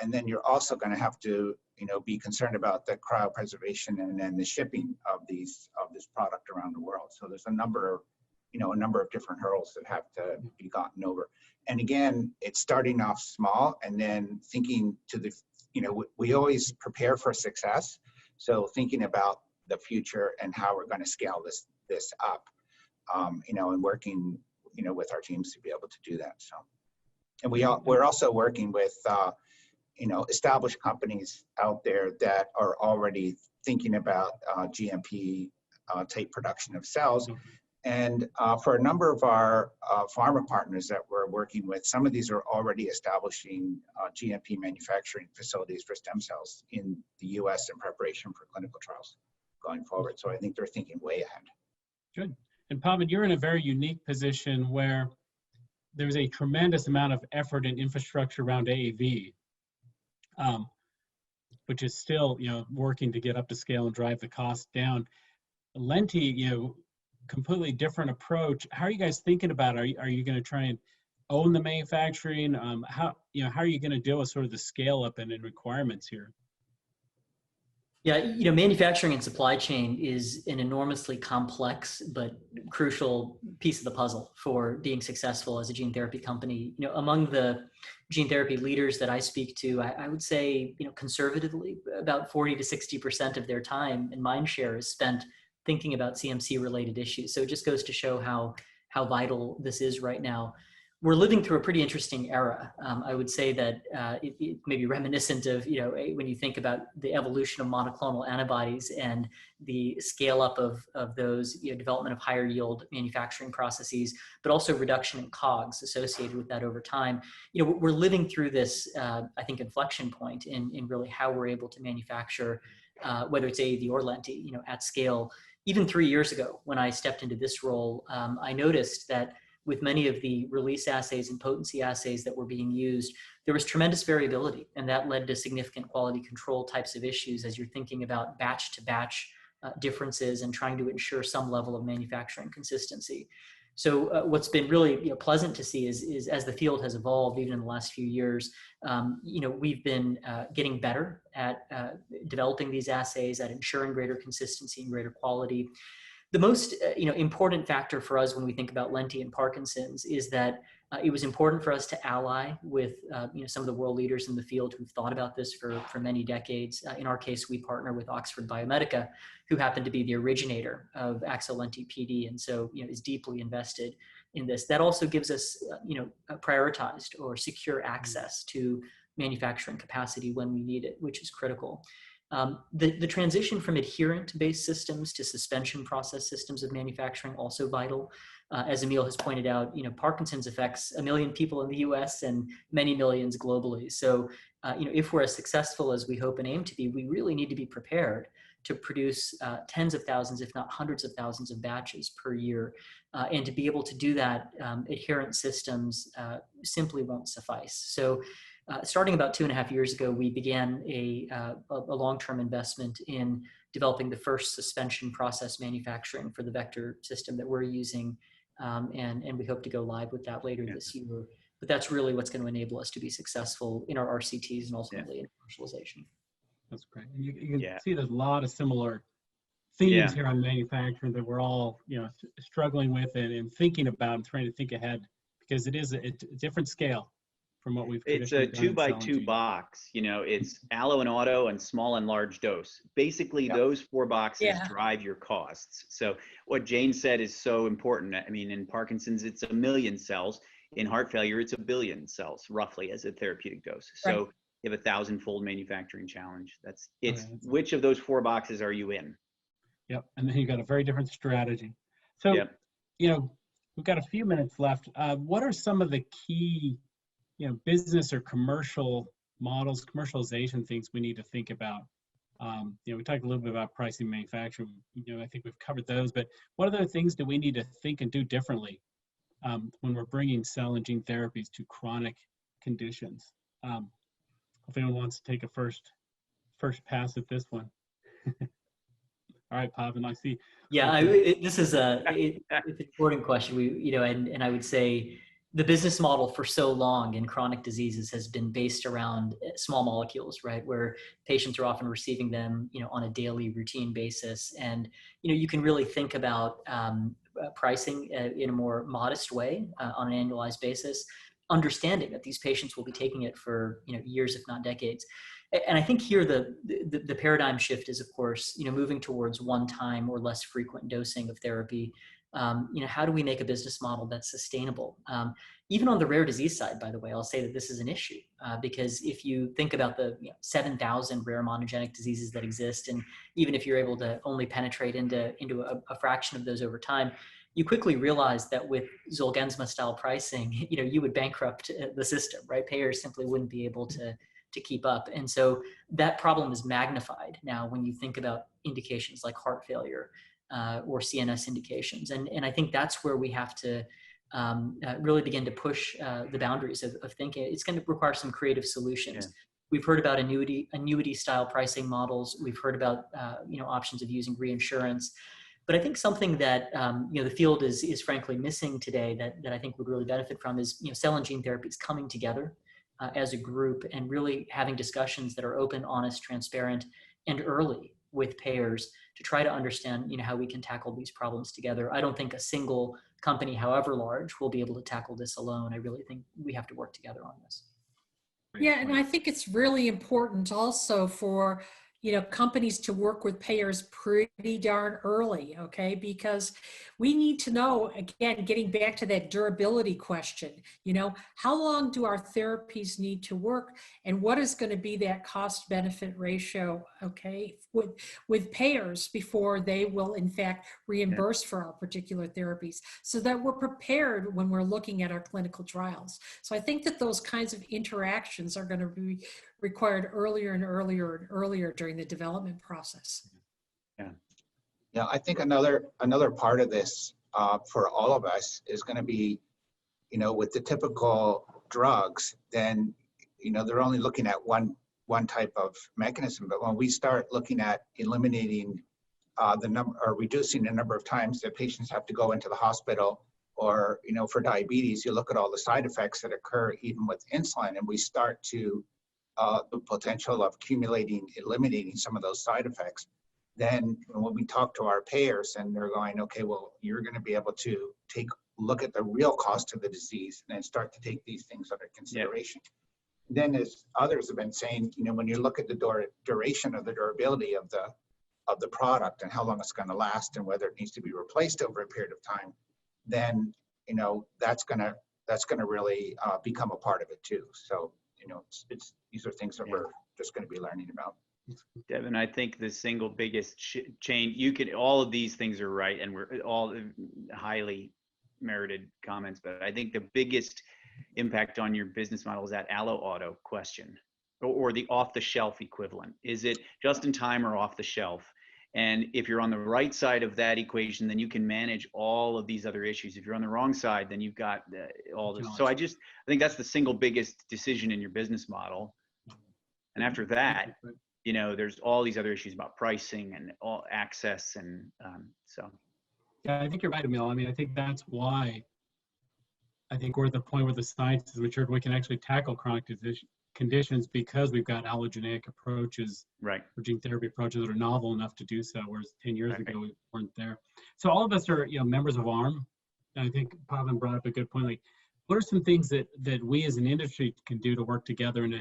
E: And then you're also going to have to be concerned about the cryopreservation and then the shipping of this product around the world. So there's a number of different hurdles that have to be gotten over. And again, it's starting off small and then thinking to the we always prepare for success. So thinking about the future and how we're going to scale this up. And working, with our teams to be able to do that. So, and we're also working with, established companies out there that are already thinking about GMP tape production of cells. And for a number of our pharma partners that we're working with, some of these are already establishing GMP manufacturing facilities for stem cells in the US in preparation for clinical trials going forward. So I think they're thinking way ahead.
A: Good. And Pavan, you're in a very unique position where there's a tremendous amount of effort and infrastructure around AAV, which is still, working to get up to scale and drive the cost down. Lenti, completely different approach. How are you guys thinking about it? Are you going to try and own the manufacturing? How are you going to deal with sort of the scale up and requirements here?
D: Yeah, manufacturing and supply chain is an enormously complex but crucial piece of the puzzle for being successful as a gene therapy company. Among the gene therapy leaders that I speak to, I would say, conservatively, about 40 to 60% of their time and mind share is spent thinking about CMC related issues. So it just goes to show how vital this is right now. We're living through a pretty interesting era. I would say that it may be reminiscent of, when you think about the evolution of monoclonal antibodies and the scale up of those, development of higher yield manufacturing processes, but also reduction in COGS associated with that over time. We're living through this, I think, inflection point in really how we're able to manufacture, whether it's AAV or Lenti, at scale. Even 3 years ago, when I stepped into this role, I noticed that with many of the release assays and potency assays that were being used, there was tremendous variability, and that led to significant quality control types of issues as you're thinking about batch to batch differences and trying to ensure some level of manufacturing consistency. So what's been really pleasant to see is as the field has evolved, even in the last few years, we've been getting better at developing these assays, at ensuring greater consistency and greater quality. The most important factor for us when we think about Lenti and Parkinson's is that it was important for us to ally with some of the world leaders in the field who've thought about this for many decades. In our case, we partner with Oxford Biomedica, who happened to be the originator of Axovant PD, and so is deeply invested in this. That also gives us prioritized or secure access to manufacturing capacity when we need it, which is critical. The transition from adherent-based systems to suspension process systems of manufacturing also vital. As Emile has pointed out, Parkinson's affects 1 million people in the US and many millions globally. So, if we're as successful as we hope and aim to be, we really need to be prepared to produce tens of thousands, if not hundreds of thousands of batches per year. And to be able to do that, adherent systems simply won't suffice. So, starting about 2.5 years ago, we began a long-term investment in developing the first suspension process manufacturing for the vector system that we're using, and we hope to go live with that later this year. But that's really what's going to enable us to be successful in our RCTs and ultimately in commercialization.
A: That's great. And you can see there's a lot of similar themes here on manufacturing that we're all struggling with and thinking about and trying to think ahead, because it is a different scale from what we've
B: It's a 2x2 box. It's allo and auto and small and large dose. Basically, those 4 boxes drive your costs. So what Jane said is so important. I mean, in Parkinson's, it's 1 million cells. In heart failure, it's 1 billion cells, roughly, as a therapeutic dose. So you have a 1,000-fold manufacturing challenge. Which of those 4 boxes are you in?
A: Yep, and then you've got a very different strategy. So, we've got a few minutes left. What are some of the key business or commercial models, commercialization things we need to think about? We talked a little bit about pricing, manufacturing. I think we've covered those, but what other things do we need to think and do differently when we're bringing cell and gene therapies to chronic conditions? If anyone wants to take a first pass at this one. All right, Pavan, I see.
D: Yeah, this is it's an important question. And I would say the business model for so long in chronic diseases has been based around small molecules, right? Where patients are often receiving them, on a daily routine basis. And, you can really think about pricing in a more modest way on an annualized basis, understanding that these patients will be taking it for, years, if not decades. And I think here the paradigm shift is, of course, moving towards one-time or less frequent dosing of therapy. how do we make a business model that's sustainable? Even on the rare disease side, by the way, I'll say that this is an issue because if you think about the 7,000 rare monogenic diseases that exist, and even if you're able to only penetrate into a fraction of those over time, you quickly realize that with Zolgensma style pricing, you would bankrupt the system, right? Payers simply wouldn't be able to keep up. And so that problem is magnified now when you think about indications like heart failure or CNS indications. And I think that's where we have to really begin to push the boundaries of thinking. It's going to require some creative solutions. Yeah. We've heard about annuity style pricing models. We've heard about options of using reinsurance. But I think something that the field is frankly missing today that I think would really benefit from is cell and gene therapies coming together as a group and really having discussions that are open, honest, transparent, and early with payers to try to understand how we can tackle these problems together. I don't think a single company, however large, will be able to tackle this alone. I really think we have to work together on this.
C: Yeah, and I think it's really important also for companies to work with payers pretty darn early, okay? Because we need to know, again, getting back to that durability question, how long do our therapies need to work and what is going to be that cost benefit ratio, okay, with payers before they will in fact reimburse for our particular therapies so that we're prepared when we're looking at our clinical trials. So I think that those kinds of interactions are going to be required earlier and earlier and earlier during the development process.
E: Yeah, I think another part of this for all of us is going to be, with the typical drugs, then they're only looking at one type of mechanism. But when we start looking at eliminating the number or reducing the number of times that patients have to go into the hospital, or for diabetes, you look at all the side effects that occur even with insulin, and we start to the potential of eliminating some of those side effects. Then when we talk to our payers and they're going, okay, well, you're going to be able to look at the real cost of the disease and then start to take these things under consideration. Yeah. Then, as others have been saying, when you look at the duration of the durability of the product and how long it's going to last and whether it needs to be replaced over a period of time, then that's going to really become a part of it too. So these are things that we're just going to be learning about.
B: Devyn, I think the single biggest change, all of these things are right, and we're all highly merited comments, but I think the biggest impact on your business model is that allo auto question, or the off the shelf equivalent. Is it just in time or off the shelf? And if you're on the right side of that equation, then you can manage all of these other issues. If you're on the wrong side, then you've got all this. So I think that's the single biggest decision in your business model. And after that, there's all these other issues about pricing and all access. And so.
A: Yeah, I think you're right, Emile. I mean, I think that's why I think we're at the point where the science is matured. We can actually tackle chronic conditions because we've got allogeneic approaches,
B: right,
A: or gene therapy approaches that are novel enough to do so, whereas 10 years ago we weren't there. So all of us are members of ARM, and I think Pavan brought up a good point. Like, what are some things that we as an industry can do to work together and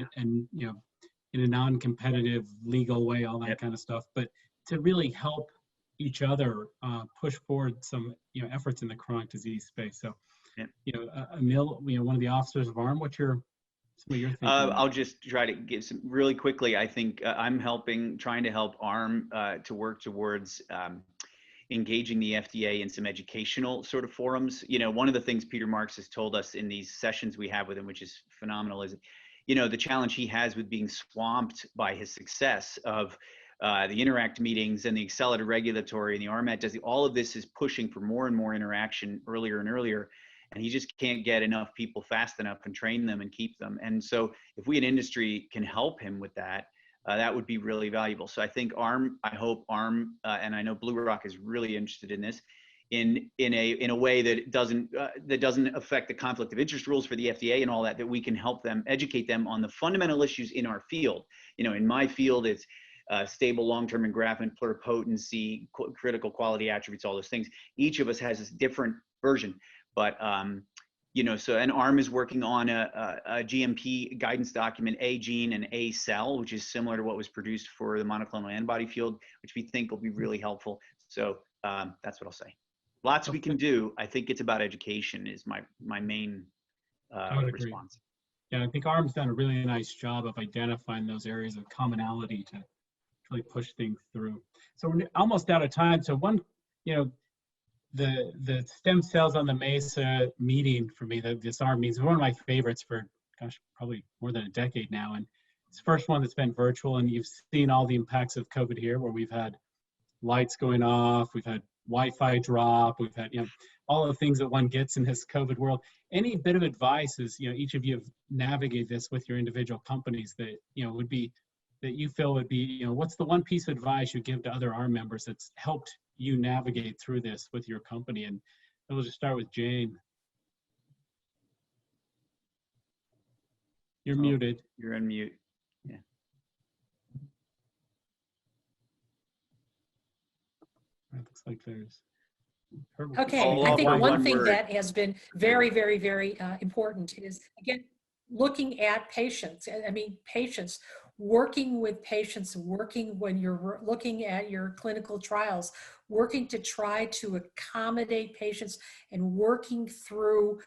A: in a non-competitive legal way, all that kind of stuff, but to really help each other push forward some efforts in the chronic disease space. So Emile, one of the officers of ARM, what's your
B: I'll just try to give some really quickly. I think I'm trying to help ARM to work towards engaging the FDA in some educational sort of forums. One of the things Peter Marks has told us in these sessions we have with him, which is phenomenal, is the challenge he has with being swamped by his success of the Interact meetings and the accelerated regulatory and the RMAT. All of this is pushing for more and more interaction earlier and earlier. And he just can't get enough people fast enough and train them and keep them. And so if we in industry can help him with that, that would be really valuable. So I think I hope ARM, and I know BlueRock is really interested in this, in a way that doesn't affect the conflict of interest rules for the FDA and all that, that we can help them, educate them on the fundamental issues in our field. In my field, it's stable long-term engraftment, pluripotency, critical quality attributes, all those things. Each of us has this different version. But, and ARM is working on a GMP guidance document, A gene and A cell, which is similar to what was produced for the monoclonal antibody field, which we think will be really helpful. So that's what I'll say. Lots we can do. I think it's about education is my main
A: I would agree.
B: response.
A: Yeah, I think ARM's done a really nice job of identifying those areas of commonality to really push things through. So we're almost out of time. So one, the stem cells on the Mesa meeting for me, this ARM meeting is one of my favorites for, gosh, probably more than a decade now. And it's the first one that's been virtual, and you've seen all the impacts of COVID here, where we've had lights going off, we've had Wi-Fi drop, we've had, all the things that one gets in this COVID world. Any bit of advice as, each of you have navigated this with your individual companies that, would be, that you feel would be, what's the one piece of advice you give to other ARM members that's helped you navigate through this with your company? And we'll just start with Jane. You're muted.
B: You're on mute. Yeah.
A: It looks like there's.
C: Okay, I think one thing that has been very, very, very important is, again, looking at patients. I mean, patients, working with patients, working when you're looking at your clinical trials, working to try to accommodate patients and working through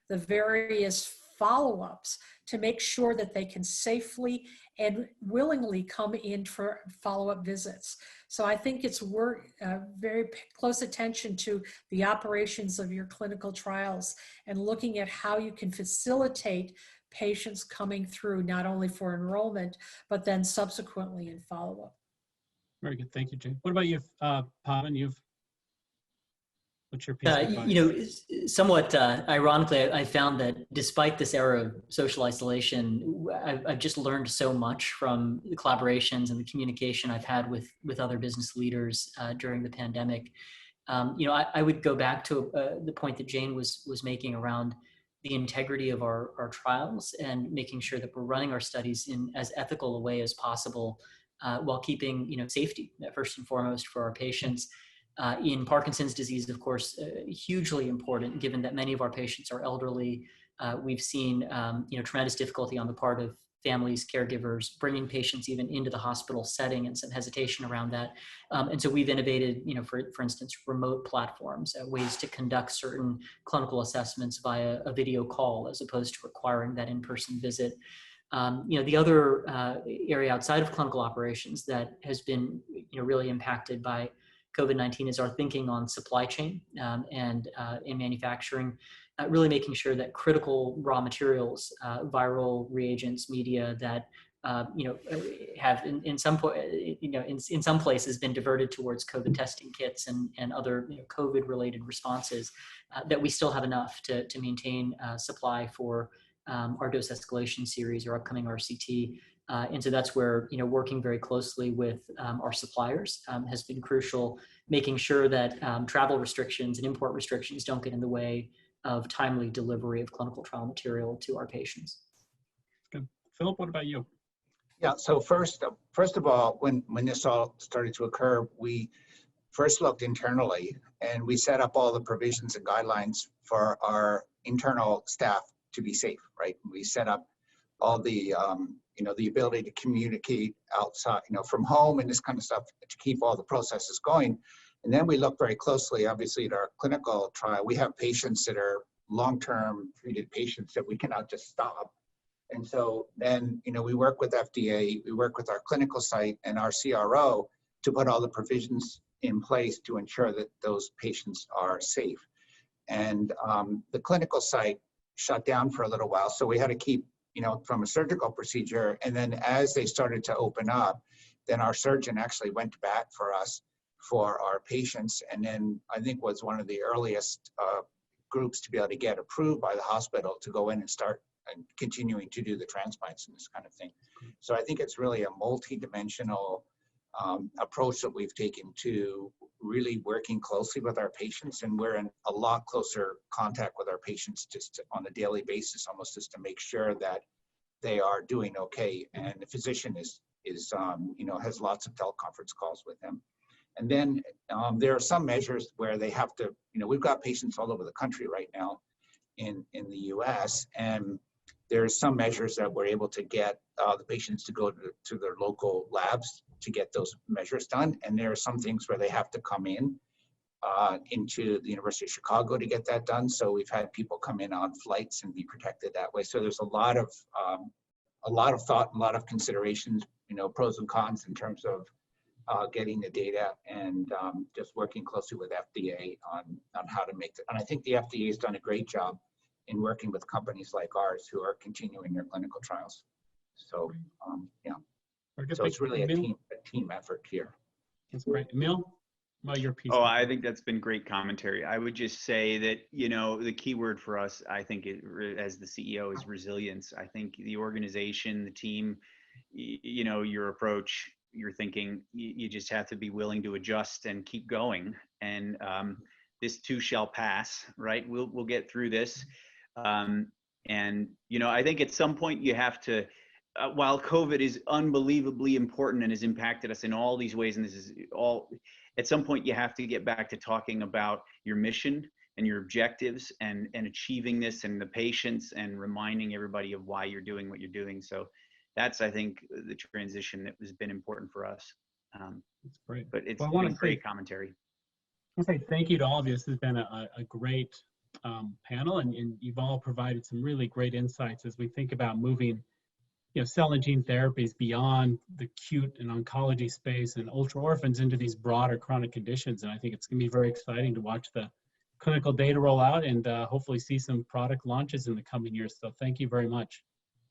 C: the various follow-ups to make sure that they can safely and willingly come in for follow-up visits. So I think it's very close attention to the operations of your clinical trials and looking at how you can facilitate patients coming through, not only for enrollment, but then subsequently in follow-up.
A: Very good, thank you, Jane. What about you, Pavan? What's your piece of advice?
D: Somewhat ironically, I found that despite this era of social isolation, I've just learned so much from the collaborations and the communication I've had with other business leaders during the pandemic. I would go back to the point that Jane was making around the integrity of our trials and making sure that we're running our studies in as ethical a way as possible while keeping safety first and foremost for our patients. In Parkinson's disease, of course, hugely important, given that many of our patients are elderly. We've seen, tremendous difficulty on the part of families, caregivers, bringing patients even into the hospital setting and some hesitation around that. And so we've innovated, for instance, remote platforms, ways to conduct certain clinical assessments via a video call as opposed to requiring that in-person visit. The other area outside of clinical operations that has been, really impacted by COVID-19 is our thinking on supply chain and in manufacturing, really making sure that critical raw materials, viral reagents, media that have in some places been diverted towards COVID testing kits and other COVID-related responses, that we still have enough to maintain supply for our dose escalation series or upcoming RCT. And so that's where, working very closely with our suppliers has been crucial, making sure that travel restrictions and import restrictions don't get in the way of timely delivery of clinical trial material to our patients.
A: Good. Philip, what about you?
E: Yeah, so first of all, when this all started to occur, we first looked internally and we set up all the provisions and guidelines for our internal staff to be safe, right? We set up all the, the ability to communicate outside, from home and this kind of stuff to keep all the processes going. And then we look very closely, obviously, at our clinical trial. We have patients that are long-term treated patients that we cannot just stop. And so then, we work with FDA, we work with our clinical site and our CRO to put all the provisions in place to ensure that those patients are safe. And the clinical site shut down for a little while, so we had to keep from a surgical procedure. And then as they started to open up, then our surgeon actually went to bat for us for our patients. And then I think was one of the earliest groups to be able to get approved by the hospital to go in and start and continuing to do the transplants and this kind of thing. So I think it's really a multi-dimensional approach that we've taken to really working closely with our patients, and we're in a lot closer contact with our patients just on a daily basis, almost just to make sure that they are doing okay. And the physician is has lots of teleconference calls with them. And then there are some measures where they have to, we've got patients all over the country right now in the US, and there's some measures that we're able to get the patients to go to their local labs to get those measures done. And there are some things where they have to come in into the University of Chicago to get that done. So we've had people come in on flights and be protected that way. So there's a lot of thought, a lot of considerations, pros and cons in terms of getting the data, and just working closely with FDA on how to make it. And I think the FDA has done a great job in working with companies like ours who are continuing their clinical trials. So yeah, so it's really a team effort here.
A: That's great. Emile, about your piece?
B: Oh, I think that's been great commentary. I would just say that, the key word for us, I think, as the CEO, is resilience. I think the organization, the team, your approach, your thinking, you just have to be willing to adjust and keep going. And this too shall pass, right? We'll get through this. And, I think at some point you have to, while COVID is unbelievably important and has impacted us in all these ways, and this is all, at some point you have to get back to talking about your mission and your objectives and achieving this, and the patients, and reminding everybody of why you're doing what you're doing. So that's, I think, the transition that has been important for us.
A: That's great.
B: But it's
A: been
B: great commentary.
A: I want to say thank you to all of you. This has been a great panel, and you've all provided some really great insights as we think about moving cell and gene therapies beyond the acute and oncology space and ultra orphans into these broader chronic conditions. And I think it's going to be very exciting to watch the clinical data roll out, and hopefully see some product launches in the coming years. So thank you very much.